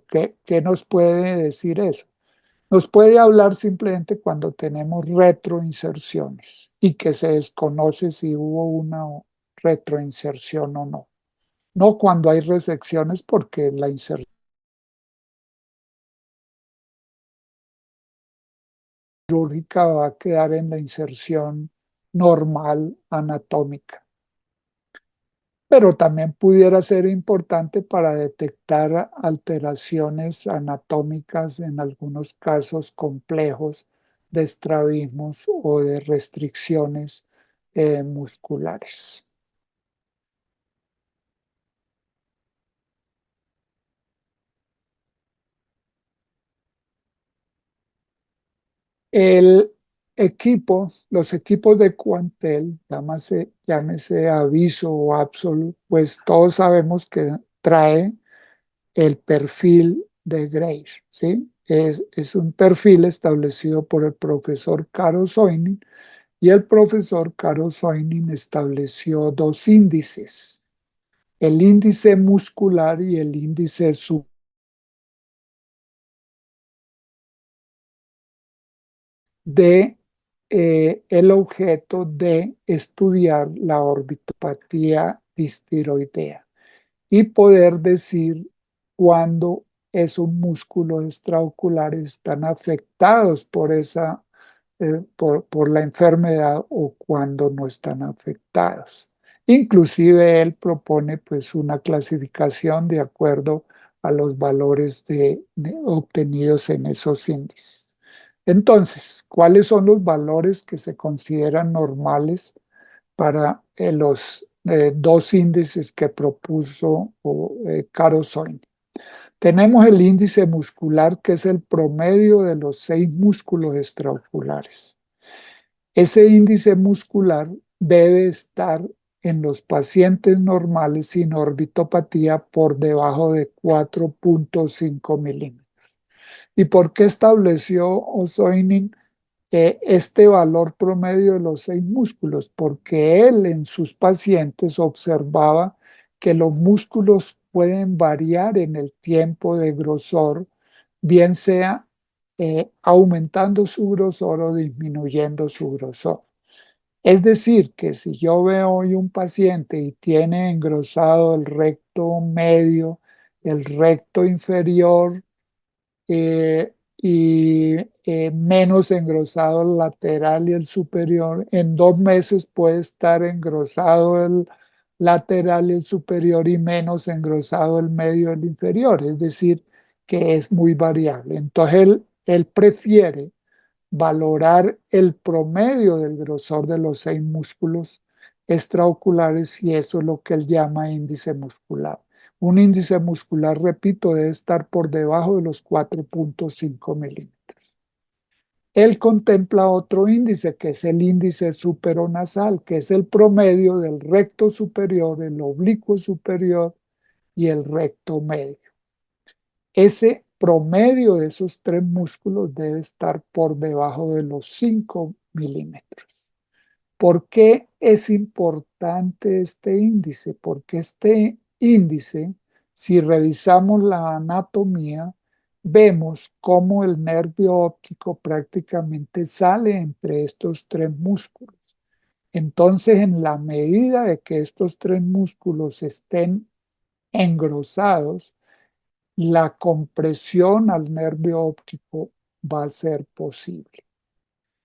¿qué nos puede decir eso? Nos puede hablar simplemente cuando tenemos retroinserciones y que se desconoce si hubo una retroinserción o no. No cuando hay resecciones porque la inserción quirúrgica va a quedar en la inserción normal anatómica. Pero también pudiera ser importante para detectar alteraciones anatómicas en algunos casos complejos de estrabismos o de restricciones musculares. El los equipos de Quantel, llámese Aviso o Absolute, pues todos sabemos que trae el perfil de Graves, ¿sí? Es un perfil establecido por el profesor Caro Soinin y el profesor Caro Soinin estableció dos índices, el índice muscular y el índice de el objeto de estudiar la orbitopatía distiroidea y poder decir cuándo esos músculos extraoculares están afectados por por la enfermedad o cuando no están afectados. Inclusive él propone pues una clasificación de acuerdo a los valores obtenidos en esos índices. Entonces, ¿cuáles son los valores que se consideran normales para los dos índices que propuso Caro Soin? Tenemos el índice muscular, que es el promedio de los 6 músculos extraoculares. Ese índice muscular debe estar en los pacientes normales sin orbitopatía por debajo de 4,5 milímetros. ¿Y por qué estableció Osoinin este valor promedio de los 6 músculos? Porque él en sus pacientes observaba que los músculos pueden variar en el tiempo de grosor, bien sea aumentando su grosor o disminuyendo su grosor. Es decir, que si yo veo hoy un paciente y tiene engrosado el recto medio, el recto inferior, y menos engrosado el lateral y el superior. En 2 meses puede estar engrosado el lateral y el superior y menos engrosado el medio y el inferior. Es decir, que es muy variable. Entonces él prefiere valorar el promedio del grosor de los 6 músculos extraoculares y eso es lo que él llama índice muscular. Un índice muscular, repito, debe estar por debajo de los 4,5 milímetros. Él contempla otro índice, que es el índice superonasal, que es el promedio del recto superior, el oblicuo superior y el recto medio. Ese promedio de esos 3 músculos debe estar por debajo de los 5 milímetros. ¿Por qué es importante este índice? Porque este índice, si revisamos la anatomía, vemos cómo el nervio óptico prácticamente sale entre estos 3 músculos. Entonces, en la medida de que estos 3 músculos estén engrosados, la compresión al nervio óptico va a ser posible.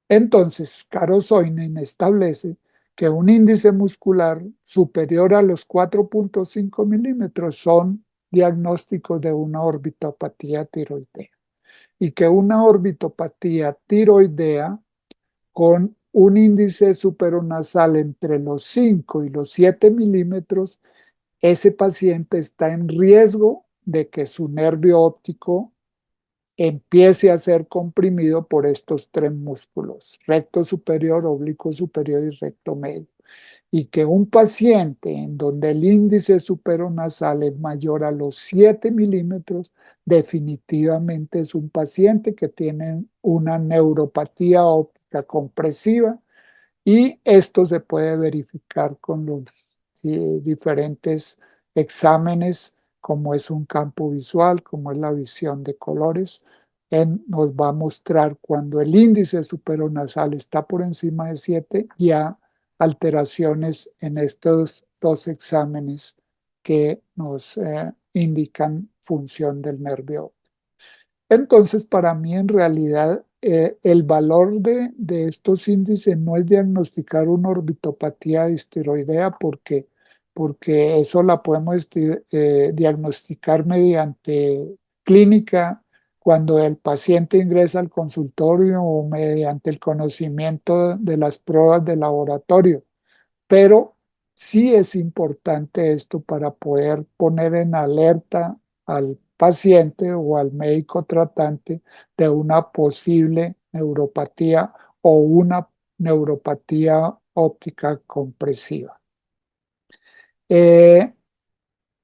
Entonces, Caro Soinen establece que un índice muscular superior a los 4,5 milímetros son diagnósticos de una orbitopatía tiroidea y que una orbitopatía tiroidea con un índice superonasal entre los 5 y los 7 milímetros, ese paciente está en riesgo de que su nervio óptico empiece a ser comprimido por estos 3 músculos, recto superior, oblicuo superior y recto medio. Y que un paciente en donde el índice superonasal es mayor a los 7 milímetros, definitivamente es un paciente que tiene una neuropatía óptica compresiva y esto se puede verificar con los diferentes exámenes, como es un campo visual, como es la visión de colores. Nos va a mostrar cuando el índice superonasal está por encima de 7, ya alteraciones en estos dos exámenes que nos indican función del nervio. Entonces, para mí en realidad el valor de estos índices no es diagnosticar una orbitopatía histeroidea porque eso la podemos diagnosticar mediante clínica cuando el paciente ingresa al consultorio o mediante el conocimiento de las pruebas de laboratorio. Pero sí es importante esto para poder poner en alerta al paciente o al médico tratante de una posible neuropatía o una neuropatía óptica compresiva. Eh,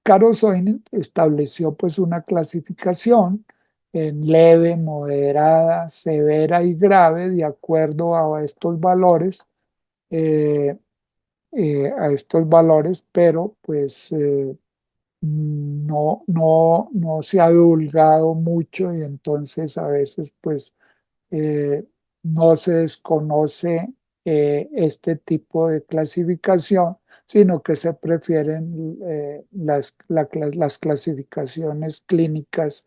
Caro Soinen estableció pues una clasificación en leve, moderada, severa y grave de acuerdo a estos valores. eh, a estos valores, pero pues no se ha divulgado mucho y entonces a veces pues eh, no se desconoce este tipo de clasificación, sino que se prefieren las clasificaciones clínicas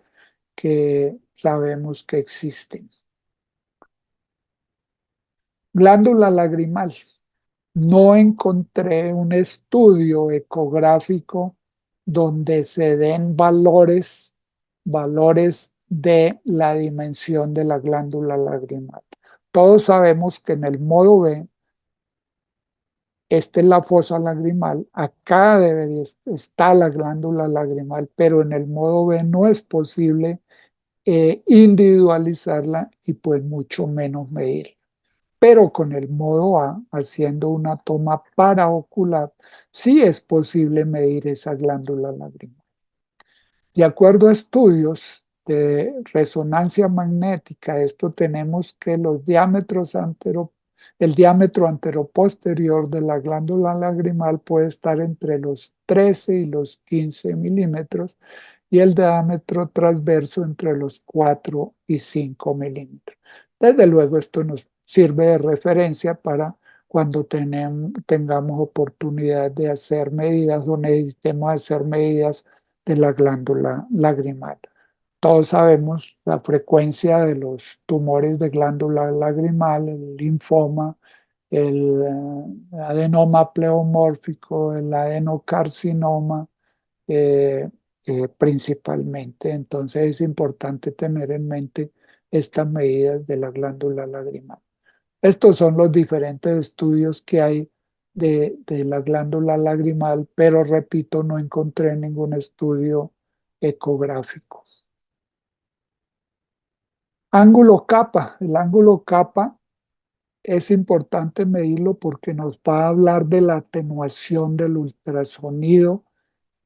que sabemos que existen. Glándula lagrimal. No encontré un estudio ecográfico donde se den valores de la dimensión de la glándula lagrimal. Todos sabemos que en el modo B, esta es la fosa lagrimal, acá debería está la glándula lagrimal, pero en el modo B no es posible individualizarla y pues mucho menos medirla. Pero con el modo A, haciendo una toma paraocular, sí es posible medir esa glándula lagrimal. De acuerdo a estudios de resonancia magnética, esto tenemos que el diámetro anteroposterior de la glándula lagrimal puede estar entre los 13 y los 15 milímetros y el diámetro transverso entre los 4 y 5 milímetros. Desde luego, esto nos sirve de referencia para cuando tengamos oportunidad de hacer medidas o necesitemos hacer medidas de la glándula lagrimal. Todos sabemos la frecuencia de los tumores de glándula lagrimal, el linfoma, el adenoma pleomórfico, el adenocarcinoma, eh, principalmente. Entonces es importante tener en mente estas medidas de la glándula lagrimal. Estos son los diferentes estudios que hay de la glándula lagrimal, pero repito, no encontré ningún estudio ecográfico. Ángulo capa. El ángulo capa es importante medirlo porque nos va a hablar de la atenuación del ultrasonido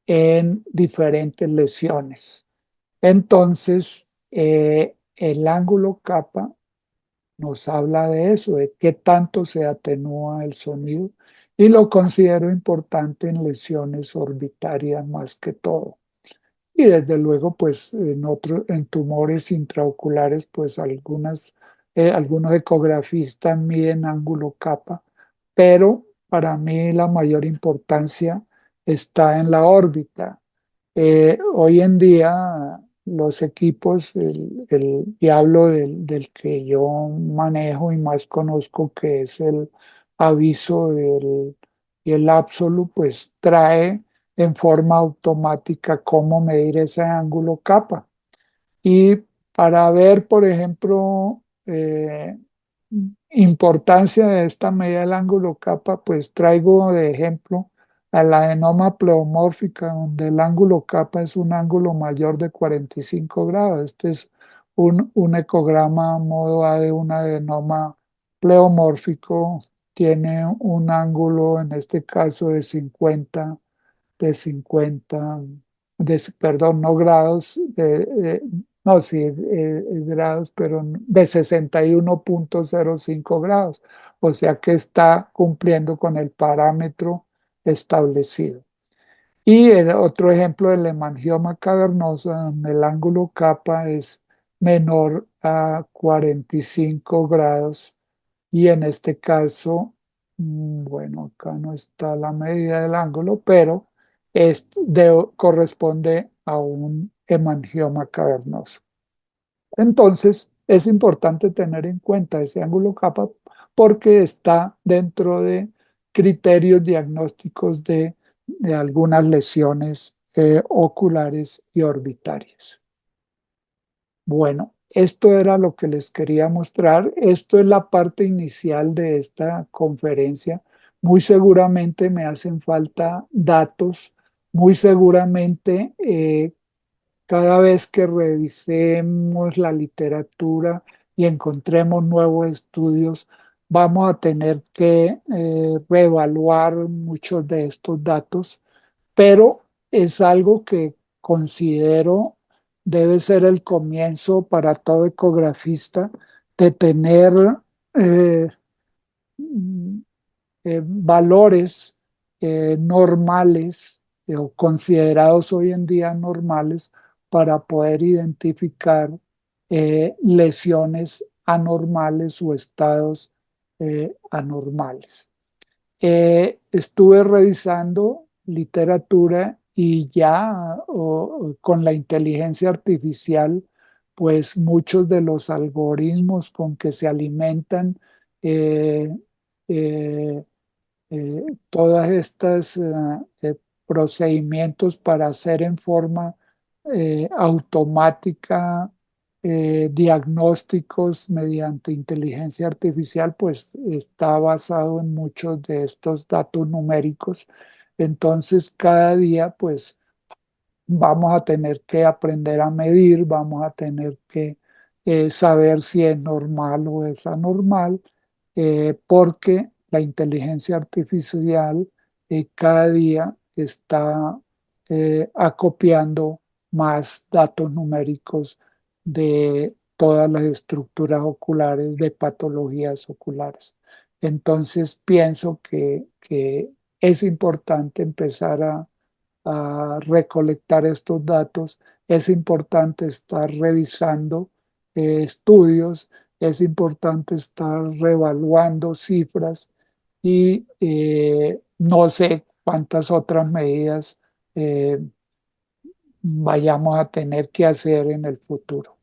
en diferentes lesiones. Entonces, el ángulo capa nos habla de eso, de qué tanto se atenúa el sonido y lo considero importante en lesiones orbitarias más que todo. Y desde luego, pues en tumores intraoculares, pues algunos ecografistas miden ángulo capa, pero para mí la mayor importancia está en la órbita. Hoy en día los equipos, y hablo del que yo manejo y más conozco, que es el aviso y el Absolu, pues trae en forma automática cómo medir ese ángulo capa. Y para ver, por ejemplo, importancia de esta medida del ángulo capa, pues traigo de ejemplo a la adenoma pleomórfica, donde el ángulo capa es un ángulo mayor de 45 grados. Este es un ecograma modo A de un adenoma pleomórfico. Tiene un ángulo, en este caso, de 50 perdón, no grados, no, sí, grados, pero de 61,05 grados, o sea que está cumpliendo con el parámetro establecido. Y el otro ejemplo del hemangioma cavernoso, donde el ángulo capa es menor a 45 grados y en este caso, bueno, acá no está la medida del ángulo, pero corresponde a un hemangioma cavernoso. Entonces, es importante tener en cuenta ese ángulo capa porque está dentro de criterios diagnósticos de algunas lesiones oculares y orbitarias. Bueno, esto era lo que les quería mostrar. Esto es la parte inicial de esta conferencia. Muy seguramente me hacen falta datos. Muy seguramente cada vez que revisemos la literatura y encontremos nuevos estudios, vamos a tener que reevaluar muchos de estos datos, pero es algo que considero debe ser el comienzo para todo ecografista de tener eh, valores normales o considerados hoy en día normales para poder identificar lesiones anormales o estados anormales. Estuve revisando literatura y ya con la inteligencia artificial, pues muchos de los algoritmos con que se alimentan eh, eh, todas estas procedimientos para hacer en forma automática diagnósticos mediante inteligencia artificial, pues está basado en muchos de estos datos numéricos. Entonces, cada día, pues vamos a tener que aprender a medir, vamos a tener que saber si es normal o es anormal, porque la inteligencia artificial cada día está acopiando más datos numéricos de todas las estructuras oculares, de patologías oculares. Entonces, pienso que es importante empezar a recolectar estos datos, es importante estar revisando estudios, es importante estar reevaluando cifras y no sé cuántas otras medidas eh, vayamos a tener que hacer en el futuro.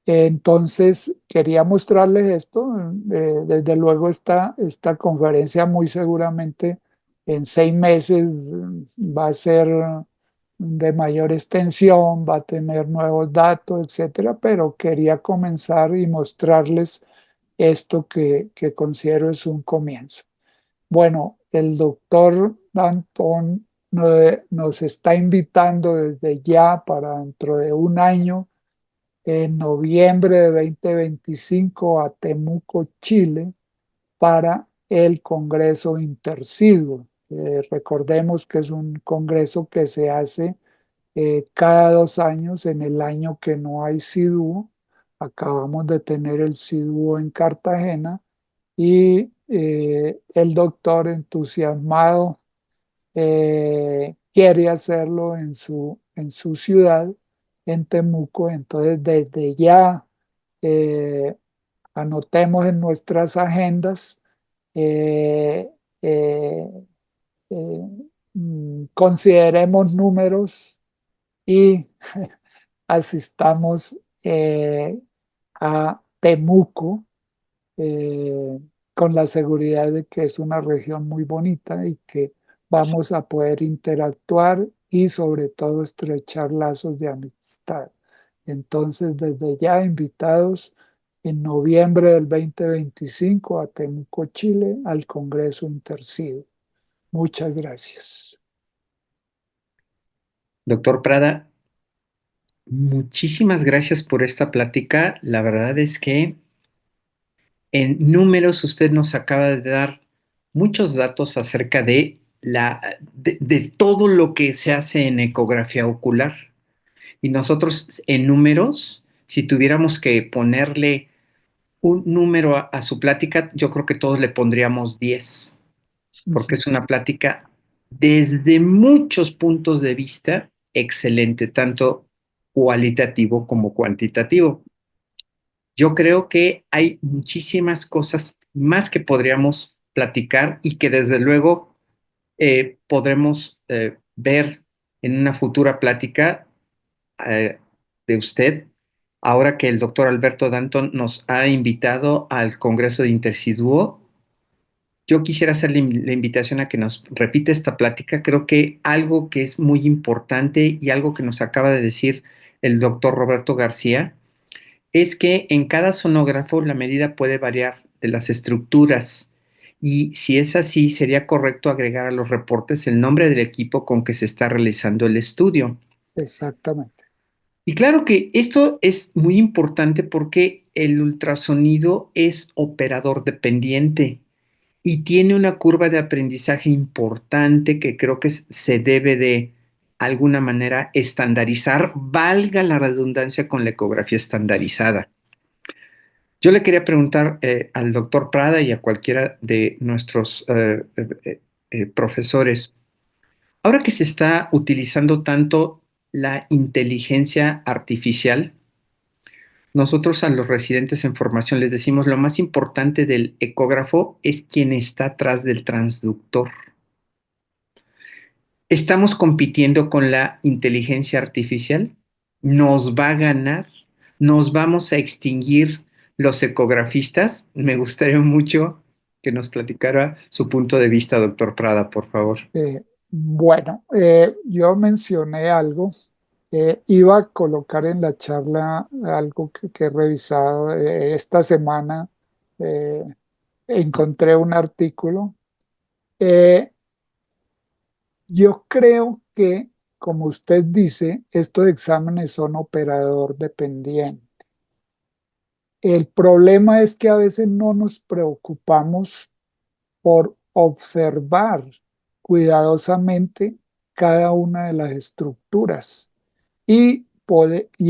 Entonces, quería mostrarles esto. Desde luego, esta conferencia muy seguramente en 6 meses va a ser de mayor extensión, va a tener nuevos datos, etcétera, pero quería comenzar y mostrarles esto que considero es un comienzo. Bueno, el doctor Danton nos está invitando desde ya para dentro de un año en noviembre de 2025 a Temuco, Chile, para el Congreso Intersiduo. Recordemos que es un congreso que se hace cada 2 años en el año que no hay SIDUO. Acabamos de tener el SIDUO en Cartagena y el doctor entusiasmado quiere hacerlo en su ciudad, en Temuco. Entonces, desde ya eh, anotemos en nuestras agendas, eh, eh, eh, consideremos números y asistamos a Temuco eh, con la seguridad de que es una región muy bonita y que vamos a poder interactuar y sobre todo estrechar lazos de amistad. Entonces, desde ya invitados en noviembre del 2025 a Temuco, Chile, al Congreso Intercido. Muchas gracias. Doctor Prada, muchísimas gracias por esta plática. La verdad es que en números usted nos acaba de dar muchos datos acerca de todo lo que se hace en ecografía ocular. Y nosotros en números, si tuviéramos que ponerle un número a su plática, yo creo que todos le pondríamos 10, porque es una plática desde muchos puntos de vista excelente, tanto cualitativo como cuantitativo. Yo creo que hay muchísimas cosas más que podríamos platicar y que desde luego podremos ver en una futura plática de usted. ahora que el doctor Alberto Danton nos ha invitado al Congreso de Intersiduo, yo quisiera hacer la invitación a que nos repita esta plática. Creo que algo que es muy importante y algo que nos acaba de decir el doctor Roberto García es que en cada sonógrafo la medida puede variar de las estructuras. Y si es así, sería correcto agregar a los reportes el nombre del equipo con que se está realizando el estudio. Exactamente, Y claro que esto es muy importante porque el ultrasonido es operador dependiente y tiene una curva de aprendizaje importante que creo que se debe de alguna manera estandarizar, valga la redundancia con la ecografía estandarizada. Yo le quería preguntar al doctor Prada y a cualquiera de nuestros profesores, ahora que se está utilizando tanto la inteligencia artificial, nosotros a los residentes en formación les decimos lo más importante del ecógrafo es quien está atrás del transductor. Estamos compitiendo con la inteligencia artificial, nos va a ganar, nos vamos a extinguir los ecografistas. Me gustaría mucho que nos platicara su punto de vista, doctor Prada, por favor. bueno, yo mencioné algo, iba a colocar en la charla algo que he revisado esta semana. eh, Encontré un artículo. Eh, yo creo que, como usted dice, estos exámenes son operador dependiente. El problema es que a veces no nos preocupamos por observar cuidadosamente cada una de las estructuras y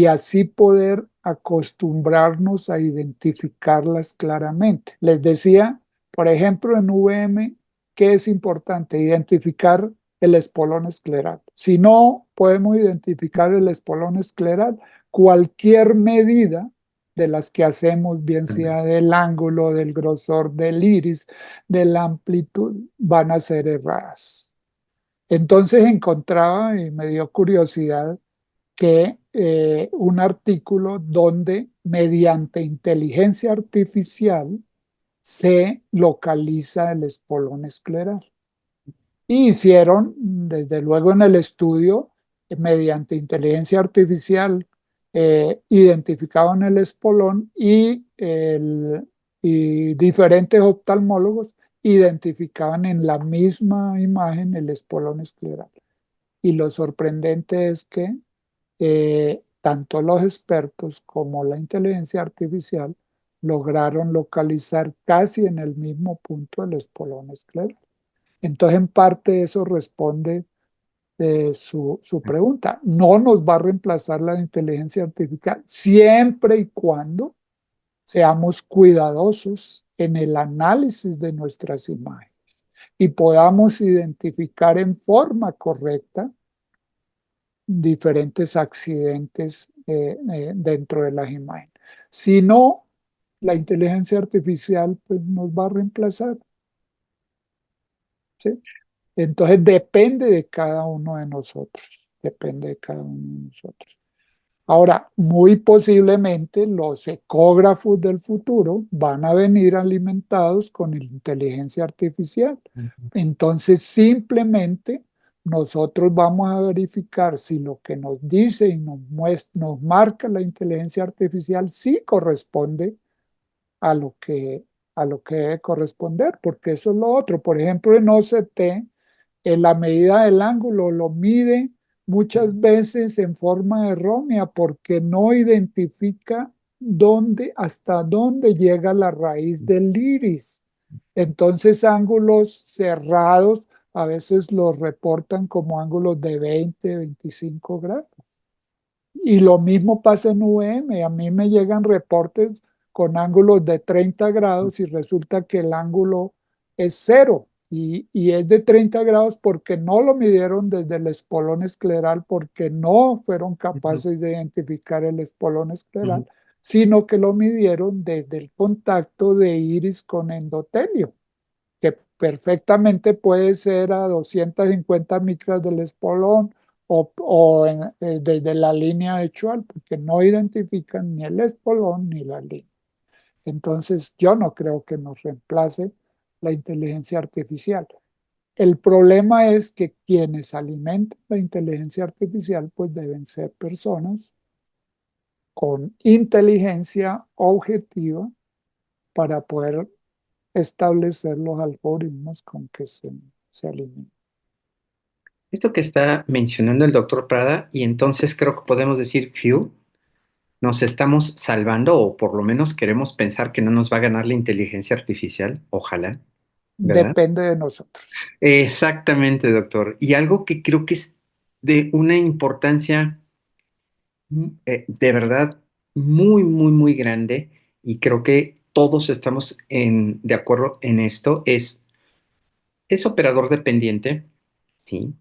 así poder acostumbrarnos a identificarlas claramente. Les decía, por ejemplo, en VM, que es importante identificar el espolón escleral. Si no podemos identificar el espolón escleral, cualquier medida de las que hacemos, bien sea del ángulo, del grosor del iris, de la amplitud, van a ser erradas. Entonces encontraba y me dio curiosidad que un artículo donde mediante inteligencia artificial se localiza el espolón escleral. Y hicieron, desde luego en el estudio, mediante inteligencia artificial, identificaban el espolón y diferentes oftalmólogos identificaban en la misma imagen el espolón escleral. Y lo sorprendente es que tanto los expertos como la inteligencia artificial lograron localizar casi en el mismo punto el espolón escleral. Entonces, en parte eso responde su pregunta. No nos va a reemplazar la inteligencia artificial siempre y cuando seamos cuidadosos en el análisis de nuestras imágenes y podamos identificar en forma correcta diferentes accidentes dentro de las imágenes. Si no, la inteligencia artificial pues, nos va a reemplazar, ¿sí? Entonces depende de cada uno de nosotros, depende de cada uno de nosotros. Ahora, muy posiblemente los ecógrafos del futuro van a venir alimentados con inteligencia artificial. Entonces, simplemente nosotros vamos a verificar si lo que nos dice y nos marca la inteligencia artificial sí corresponde a a lo que debe corresponder, porque eso es lo otro. Por ejemplo, en OCT, en la medida del ángulo lo mide muchas veces en forma errónea porque no identifica hasta dónde llega la raíz del iris. Entonces, ángulos cerrados a veces los reportan como ángulos de 20, 25 grados. Y lo mismo pasa en UM. A mí me llegan reportes con ángulos de 30 grados y resulta que el ángulo es cero. Y es de 30 grados porque no lo midieron desde el espolón escleral, porque no fueron capaces de identificar el espolón escleral, sino que lo midieron desde el contacto de iris con endotelio, que perfectamente puede ser a 250 micras del espolón desde la línea de Schwab, porque no identifican ni el espolón ni la línea. Entonces, yo no creo que nos reemplace la inteligencia artificial. El problema es que quienes alimentan la inteligencia artificial, pues deben ser personas con inteligencia objetiva para poder establecer los algoritmos con que se alimentan. Esto que está mencionando el doctor Prada, y entonces creo que podemos decir, Fiu, nos estamos salvando, o por lo menos queremos pensar que no nos va a ganar la inteligencia artificial, ojalá, ¿verdad? Depende de nosotros. Exactamente, doctor. Y algo que creo que es de una importancia de verdad muy, muy, muy grande, y creo que todos estamos de acuerdo en esto, es operador dependiente, ¿sí?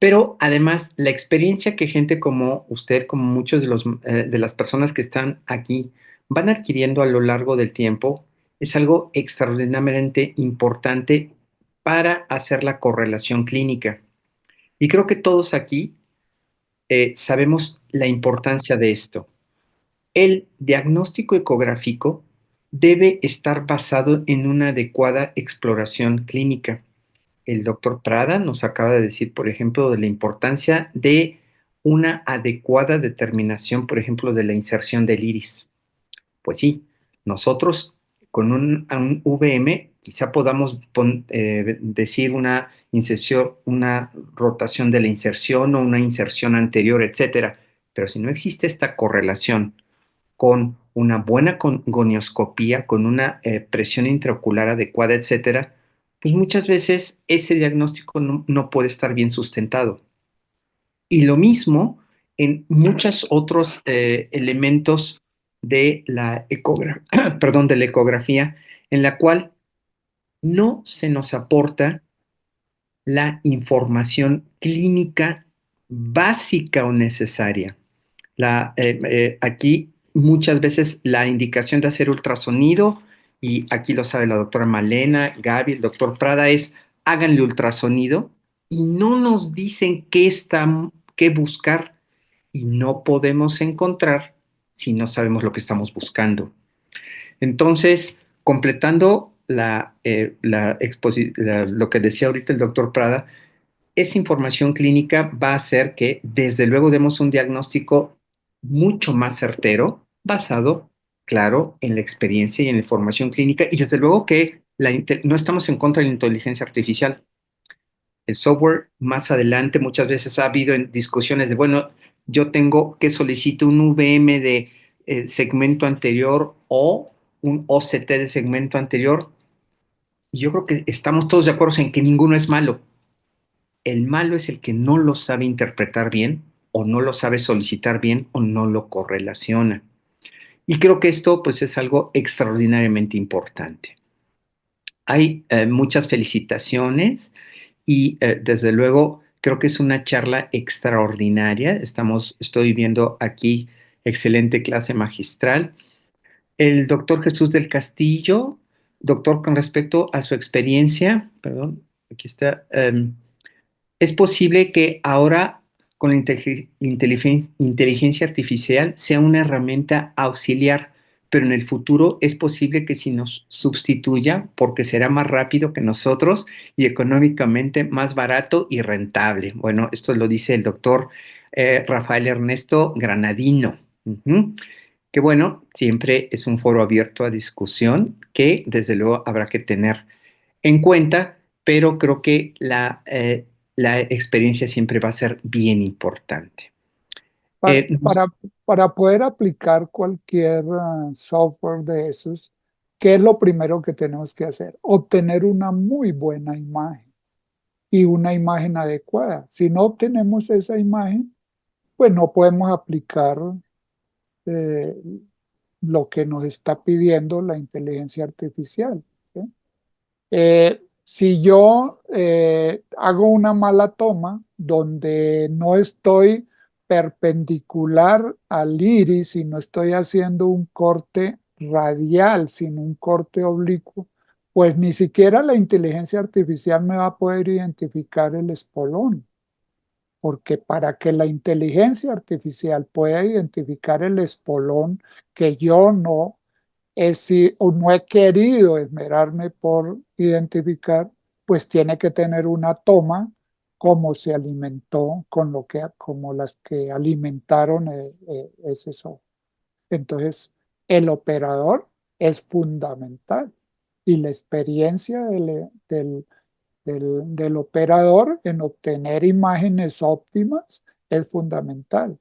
Pero además, la experiencia que gente como usted, como muchos de las personas que están aquí, van adquiriendo a lo largo del tiempo, es algo extraordinariamente importante para hacer la correlación clínica. Y creo que todos aquí sabemos la importancia de esto. El diagnóstico ecográfico debe estar basado en una adecuada exploración clínica. El doctor Prada nos acaba de decir, por ejemplo, de la importancia de una adecuada determinación, por ejemplo, de la inserción del iris. Pues sí, nosotros con un VM quizá podamos decir una inserción, una rotación de la inserción o una inserción anterior, etcétera. Pero si no existe esta correlación con una buena gonioscopía, con una presión intraocular adecuada, etcétera, pues muchas veces ese diagnóstico no puede estar bien sustentado. Y lo mismo en muchos otros elementos de perdón, de la ecografía, en la cual no se nos aporta la información clínica básica o necesaria. Aquí muchas veces la indicación de hacer ultrasonido, y aquí lo sabe la doctora Malena, Gaby, el doctor Prada, es háganle ultrasonido y no nos dicen qué buscar, y no podemos encontrar si no sabemos lo que estamos buscando. Entonces, completando lo que decía ahorita el doctor Prada, esa información clínica va a hacer que, desde luego, demos un diagnóstico mucho más certero, basado, claro, en la experiencia y en la información clínica, y desde luego que no estamos en contra de la inteligencia artificial. El software, más adelante, muchas veces ha habido en discusiones de, bueno, yo tengo que solicitar un VM de segmento anterior o un OCT de segmento anterior. Y yo creo que estamos todos de acuerdo en que ninguno es malo. El malo es el que no lo sabe interpretar bien, o no lo sabe solicitar bien, o no lo correlaciona. Y creo que esto pues es algo extraordinariamente importante. Hay muchas felicitaciones, y desde luego creo que es una charla extraordinaria. Estoy viendo aquí excelente clase magistral. El doctor Jesús del Castillo, doctor, con respecto a su experiencia, perdón, aquí está. Es posible que ahora, con la inteligencia artificial, sea una herramienta auxiliar, pero en el futuro es posible que si nos sustituya, porque será más rápido que nosotros y económicamente más barato y rentable. Bueno, esto lo dice el doctor Rafael Ernesto Granadino. Ujú. Que bueno, siempre es un foro abierto a discusión que desde luego habrá que tener en cuenta, pero creo que la experiencia siempre va a ser bien importante. Para, Eh, para, para poder aplicar cualquier software de esos, ¿qué es lo primero que tenemos que hacer? Obtener una muy buena imagen y una imagen adecuada. Si no obtenemos esa imagen, pues no podemos aplicar eh, lo que nos está pidiendo la inteligencia artificial. ¿Sí? Si yo hago una mala toma donde no estoy perpendicular al iris y no estoy haciendo un corte radial, sino un corte oblicuo, pues ni siquiera la inteligencia artificial me va a poder identificar el espolón. porque para que la inteligencia artificial pueda identificar el espolón que yo no o no he querido esmerarme por identificar, pues tiene que tener una toma como se alimentó con como las que alimentaron ese software. Entonces, el operador es fundamental y la experiencia del operador en obtener imágenes óptimas es fundamental.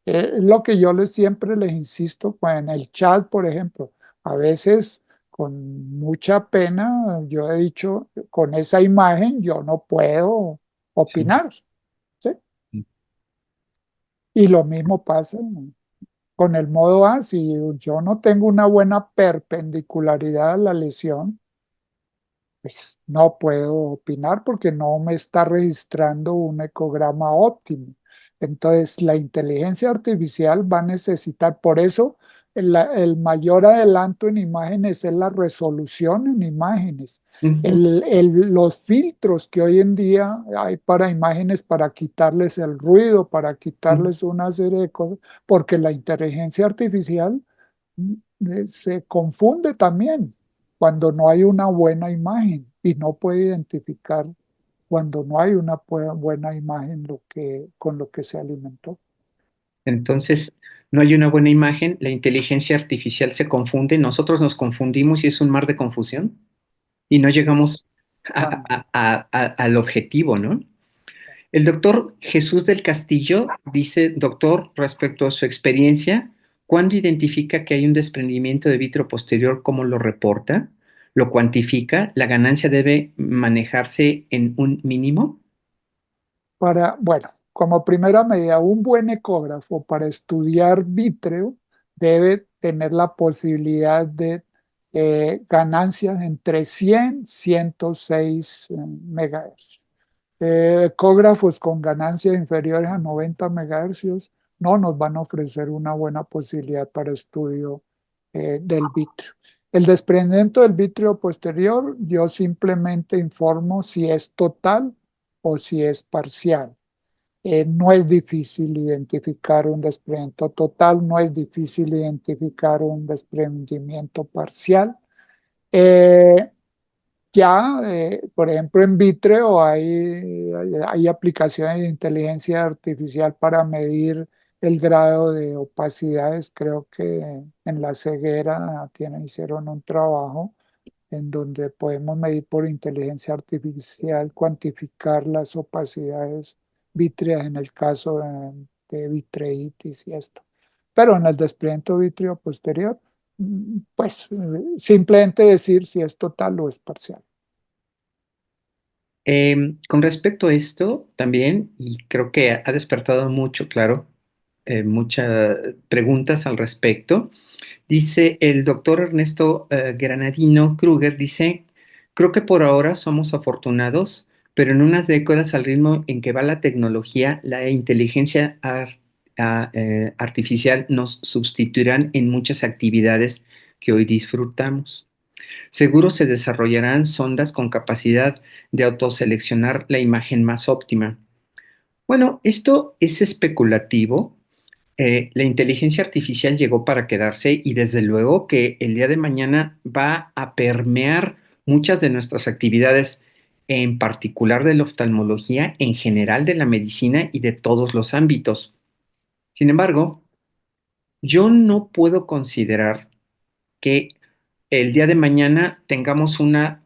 Es lo que yo siempre les insisto en el chat, por ejemplo. A veces, con mucha pena, yo he dicho, con esa imagen yo no puedo Sí. opinar, ¿sí? Y lo mismo pasa con el modo A. Si yo no tengo una buena perpendicularidad a la lesión, pues no puedo opinar porque no me está registrando un ecograma óptimo. Entonces, la inteligencia artificial va a necesitar, por eso el mayor adelanto en imágenes es la resolución en imágenes. Ujú, Los filtros que hoy en día hay para imágenes para quitarles el ruido, para ujú. quitarles una serie de cosas, porque la inteligencia artificial se confunde también cuando no hay una buena imagen y no puede identificar cuando no hay una buena imagen con lo que se alimentó. Entonces, no hay una buena imagen, la inteligencia artificial se confunde, nosotros nos confundimos y es un mar de confusión y no Es llegamos también al objetivo, ¿no? El doctor Jesús del Castillo dice, doctor, respecto a su experiencia, ¿cuándo identifica que hay un desprendimiento de vitro posterior? ¿Cómo lo reporta? ¿Lo cuantifica? ¿La ganancia debe manejarse en un mínimo? bueno, como primera medida, un buen ecógrafo para estudiar vítreo debe tener la posibilidad de ganancias entre 100 y 106 megahercios. Ecógrafos con ganancias inferiores a 90 megahercios no nos van a ofrecer una buena posibilidad para estudio del vitrio. El desprendimiento del vitrio posterior, yo simplemente informo si es total o si es parcial. No es difícil identificar un desprendimiento total, no es difícil identificar un desprendimiento parcial. Eh, por ejemplo, en Vitreo hay aplicaciones de inteligencia artificial para medir el grado de opacidades. Creo que en la ceguera hicieron un trabajo en donde podemos medir por inteligencia artificial, cuantificar las opacidades vítreas en el caso de vitreitis y esto. Pero en el desprendimiento vítreo posterior, pues simplemente decir si es total o es parcial. Con respecto a esto también, y creo que ha despertado mucho, claro, muchas preguntas al respecto. Dice el doctor Ernesto Granadino Kruger, dice, creo que por ahora somos afortunados, pero en unas décadas al ritmo en que va la tecnología, la inteligencia artificial nos sustituirán en muchas actividades que hoy disfrutamos. Seguro se desarrollarán sondas con capacidad de autoseleccionar la imagen más óptima. Bueno, esto es especulativo. La inteligencia artificial llegó para quedarse y desde luego que el día de mañana va a permear muchas de nuestras actividades, en particular de la oftalmología, en general de la medicina y de todos los ámbitos. Sin embargo, yo no puedo considerar que el día de mañana tengamos una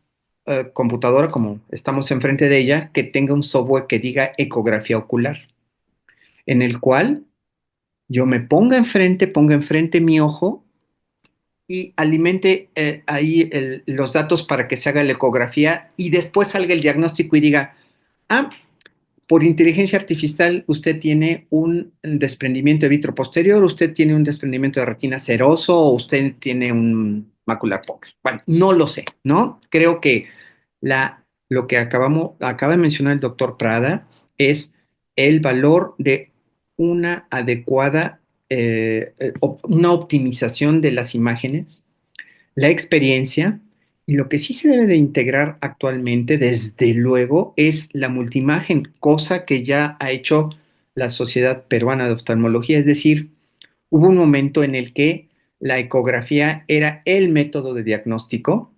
computadora, como estamos enfrente de ella, que tenga un software que diga ecografía ocular, en el cual yo me ponga enfrente mi ojo y alimente ahí los datos para que se haga la ecografía y después salga el diagnóstico y diga, ah, por inteligencia artificial usted tiene un desprendimiento de vitro posterior, usted tiene un desprendimiento de retina seroso o usted tiene un macular pobre. Bueno, no lo sé, ¿no? Creo que lo que acaba de mencionar el doctor Prada es el valor de una adecuada, una optimización de las imágenes, la experiencia Y lo que sí se debe de integrar actualmente, desde luego, es la multiimagen, cosa que ya ha hecho la Sociedad Peruana de Oftalmología. Es decir, hubo un momento en el que la ecografía era el método de diagnóstico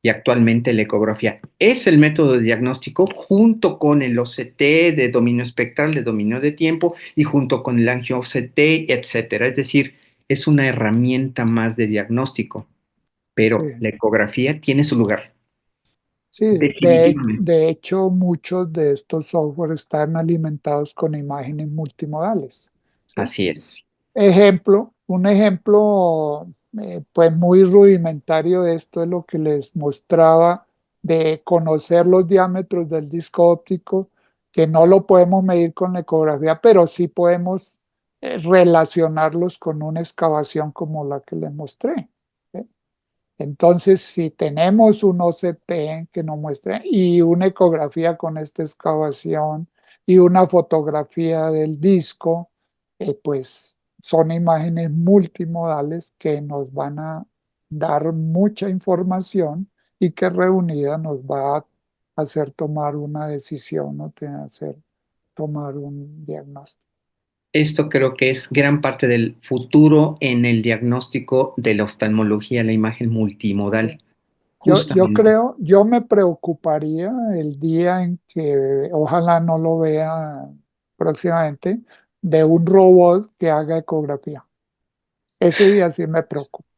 y actualmente la ecografía es el método de diagnóstico junto con el OCT de dominio espectral, de dominio de tiempo y junto con el angio-OCT, etcétera. Es decir, es una herramienta más de diagnóstico, Sí, pero la ecografía tiene su lugar, sí, definitivamente. de hecho muchos de estos software están alimentados con imágenes multimodales. ¿Sí? Así es. Un ejemplo pues muy rudimentario de esto es lo que les mostraba de conocer los diámetros del disco óptico, que no lo podemos medir con la ecografía, pero sí podemos relacionarlos con una excavación como la que les mostré. ¿Sí? Entonces, si tenemos un OCT que nos muestre y una ecografía con esta excavación y una fotografía del disco, pues son imágenes multimodales que nos van a dar mucha información y que reunida nos va a hacer tomar una decisión o hacer tomar un diagnóstico. Esto creo que es gran parte del futuro en el diagnóstico de la oftalmología, la imagen multimodal, Yo justamente. creo, yo me preocuparía el día en que, ojalá no lo vea próximamente, de un robot que haga ecografía. Ese día sí me preocupa.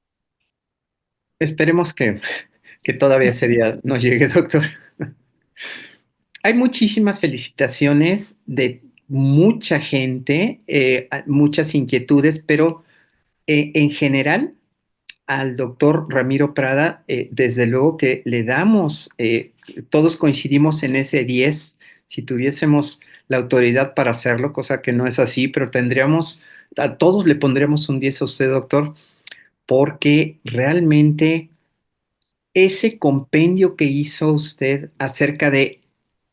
Esperemos que todavía sería, no llegue, doctor. Hay muchísimas felicitaciones de mucha gente, muchas inquietudes, pero en general al doctor Ramiro Prada, desde luego que le damos, todos coincidimos en ese 10 si tuviésemos la autoridad para hacerlo, cosa que no es así, pero tendríamos, a todos le pondríamos un 10 a usted, doctor, porque realmente ese compendio que hizo usted acerca de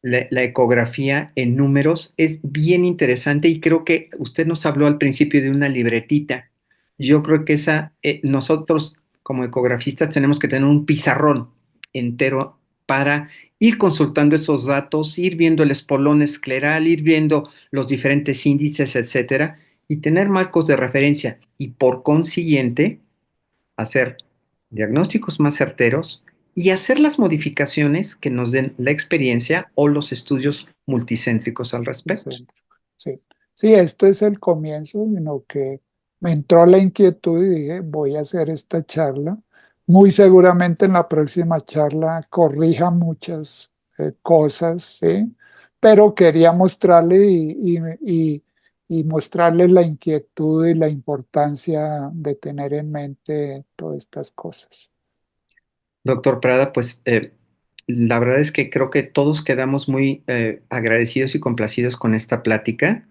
la ecografía en números es bien interesante y creo que usted nos habló al principio de una libretita. Yo creo que nosotros como ecografistas tenemos que tener un pizarrón entero para ir consultando esos datos, ir viendo el espolón escleral, ir viendo los diferentes índices, etcétera, y tener marcos de referencia y por consiguiente hacer diagnósticos más certeros y hacer las modificaciones que nos den la experiencia o los estudios multicéntricos al respecto. Sí, sí, sí, esto es el comienzo, sino que me entró la inquietud y dije, voy a hacer esta charla. Muy seguramente en la próxima charla corrija muchas cosas, ¿sí? Pero quería mostrarle y mostrarle la inquietud y la importancia de tener en mente todas estas cosas. Doctor Prada, pues la verdad es que creo que todos quedamos muy agradecidos y complacidos con esta plática.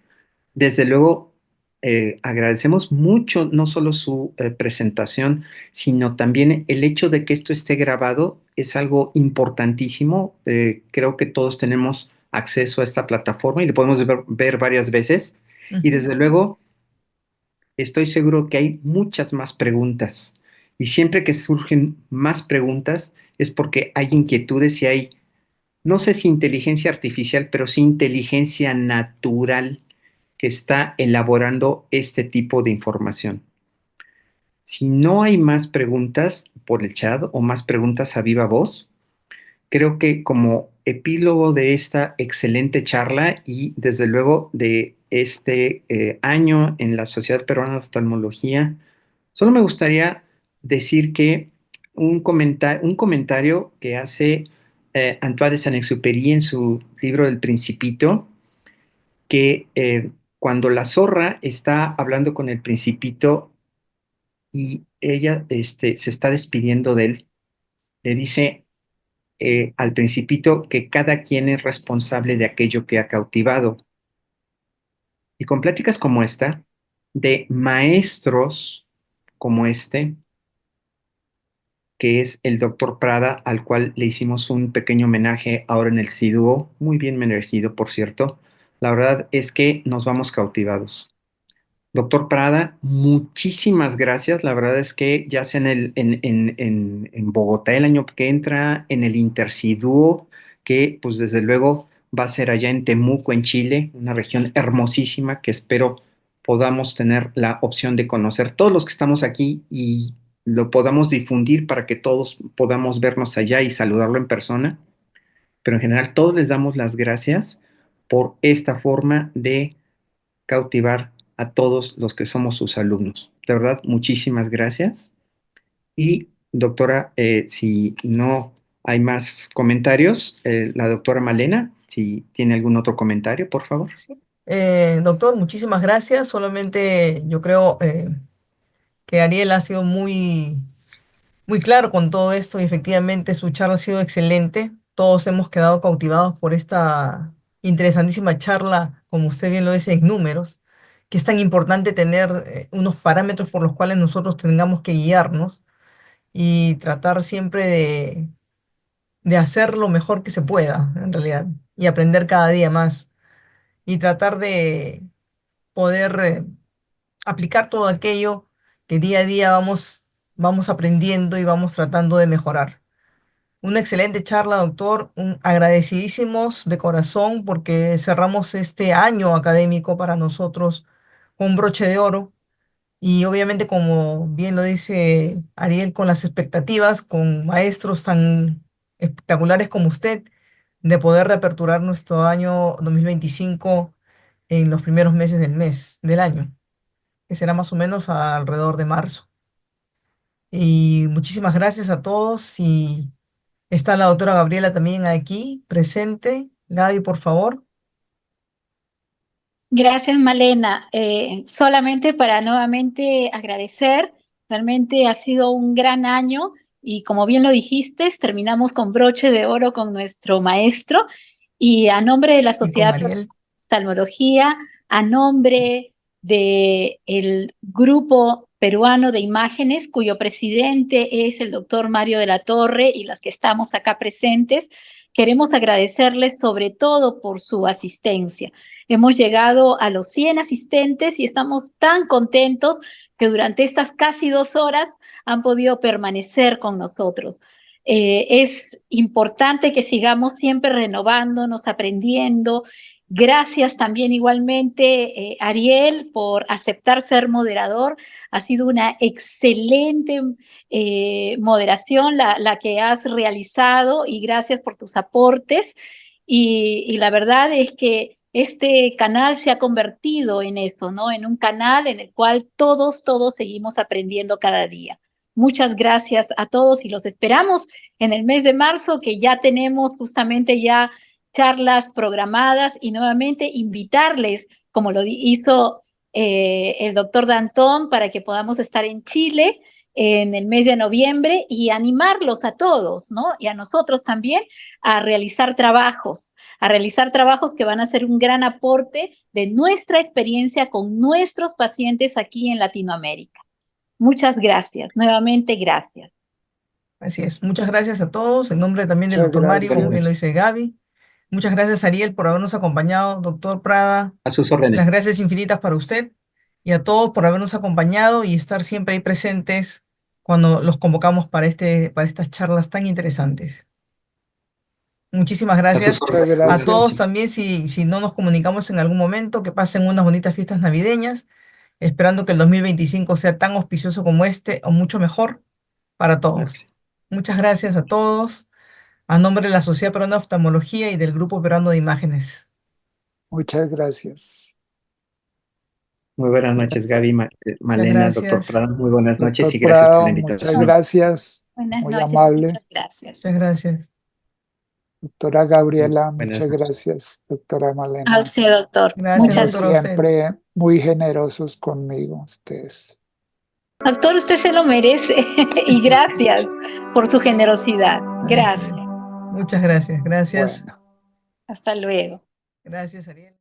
Desde luego, agradecemos mucho no solo su presentación, sino también el hecho de que esto esté grabado es algo importantísimo. Creo que todos tenemos acceso a esta plataforma y lo podemos ver varias veces. Y Ujú. desde luego, estoy seguro que hay muchas más preguntas. Y siempre que surgen más preguntas es porque hay inquietudes y hay, no sé si inteligencia artificial, pero sí inteligencia natural que está elaborando este tipo de información. Si no hay más preguntas por el chat o más preguntas a viva voz, creo que como epílogo de esta excelente charla y desde luego de este año en la Sociedad Peruana de Oftalmología, solo me gustaría decir que un comentario que hace Antoine de Saint-Exupéry en su libro del Principito, que cuando la zorra está hablando con el Principito y ella se está despidiendo de él, le dice al Principito que cada quien es responsable de aquello que ha cautivado. Y con pláticas como esta, de maestros como este, que es el doctor Prada, al cual le hicimos un pequeño homenaje ahora en el SIDUO, muy bien merecido, por cierto. La verdad es que nos vamos cautivados. Doctor Prada, muchísimas gracias. La verdad es que ya sea en Bogotá el año que entra, en el Interciduo, que pues desde luego va a ser allá en Temuco, en Chile, una región hermosísima que espero podamos tener la opción de conocer todos los que estamos aquí y lo podamos difundir para que todos podamos vernos allá y saludarlo en persona. Pero en general todos les damos las gracias por esta forma de cautivar a todos los que somos sus alumnos. De verdad, muchísimas gracias. Y doctora, si no hay más comentarios, la doctora Malena, si tiene algún otro comentario, por favor. Sí. Doctor, muchísimas gracias. Solamente yo creo que Ariel ha sido muy claro con todo esto y efectivamente su charla ha sido excelente. Todos hemos quedado cautivados por esta interesantísima charla, como usted bien lo dice, en números, que es tan importante tener unos parámetros por los cuales nosotros tengamos que guiarnos y tratar siempre de hacer lo mejor que se pueda, en realidad, y aprender cada día más y tratar de poder aplicar todo aquello que día a día vamos aprendiendo y vamos tratando de mejorar. Una excelente charla, doctor. Agradecidísimos de corazón porque cerramos este año académico para nosotros con un broche de oro y obviamente, como bien lo dice Ariel, con las expectativas, con maestros tan espectaculares como usted, de poder reaperturar nuestro año 2025 en los primeros meses del año, que será más o menos alrededor de marzo. Y muchísimas gracias a todos y está la doctora Gabriela también aquí presente. Gaby, por favor. Gracias, Malena. Solamente para nuevamente agradecer, realmente ha sido un gran año y como bien lo dijiste, terminamos con broche de oro con nuestro maestro y a nombre de la Y con Sociedad Peruana Ariel. de Oftalmología, a nombre del Grupo Peruano de Imágenes, cuyo presidente es el doctor Mario de la Torre y las que estamos acá presentes, queremos agradecerles sobre todo por su asistencia. Hemos llegado a los 100 asistentes y estamos tan contentos que durante estas casi 2 horas han podido permanecer con nosotros. Es importante que sigamos siempre renovándonos, aprendiendo. Gracias también igualmente, Ariel, por aceptar ser moderador. Ha sido una excelente moderación la que has realizado y gracias por tus aportes. Y la verdad es que este canal se ha convertido en eso, ¿no? En un canal en el cual todos seguimos aprendiendo cada día. Muchas gracias a todos y los esperamos en el mes de marzo, que ya tenemos justamente ya charlas programadas y nuevamente invitarles, como lo hizo el doctor Dantón, para que podamos estar en Chile en el mes de noviembre y animarlos a todos, ¿no? Y a nosotros también a realizar trabajos que van a ser un gran aporte de nuestra experiencia con nuestros pacientes aquí en Latinoamérica. Muchas gracias, nuevamente gracias. Así es. Muchas gracias a todos. En nombre también del Muchas doctor Mario, como bien lo gracias. dice Gaby. Muchas gracias, Ariel, por habernos acompañado. Doctor Prada, A sus órdenes. las gracias infinitas para usted y a todos por habernos acompañado y estar siempre ahí presentes cuando los convocamos para estas charlas tan interesantes. Muchísimas A sus gracias Muchas órdenes. a Buenas todos gracias. noches. también. Si no nos comunicamos en algún momento, que pasen unas bonitas fiestas navideñas, esperando que el 2025 sea tan auspicioso como este o mucho mejor para Claro que todos. sí. Muchas gracias a todos, a nombre de la Sociedad Peruana de Oftalmología y del Grupo Peruano de Imágenes. Muchas gracias. Muy buenas noches, Gracias. Gaby, Muchas Malena, doctor gracias. Prada. Muy buenas noches Doctor y gracias por la Prado, muchas invitación. gracias. Buenas Muy noches y amable. muchas gracias. Muchas gracias. Doctora Gabriela, Buenas muchas noches. gracias. Doctora A Malena, usted, doctor. Gracias, como Muchas doctor, a gracias. usted. siempre, muy generosos conmigo ustedes. Doctor, usted se lo merece y gracias por su generosidad. Gracias. Gracias. Muchas gracias. Gracias. Bueno. Hasta luego. Gracias, Ariel.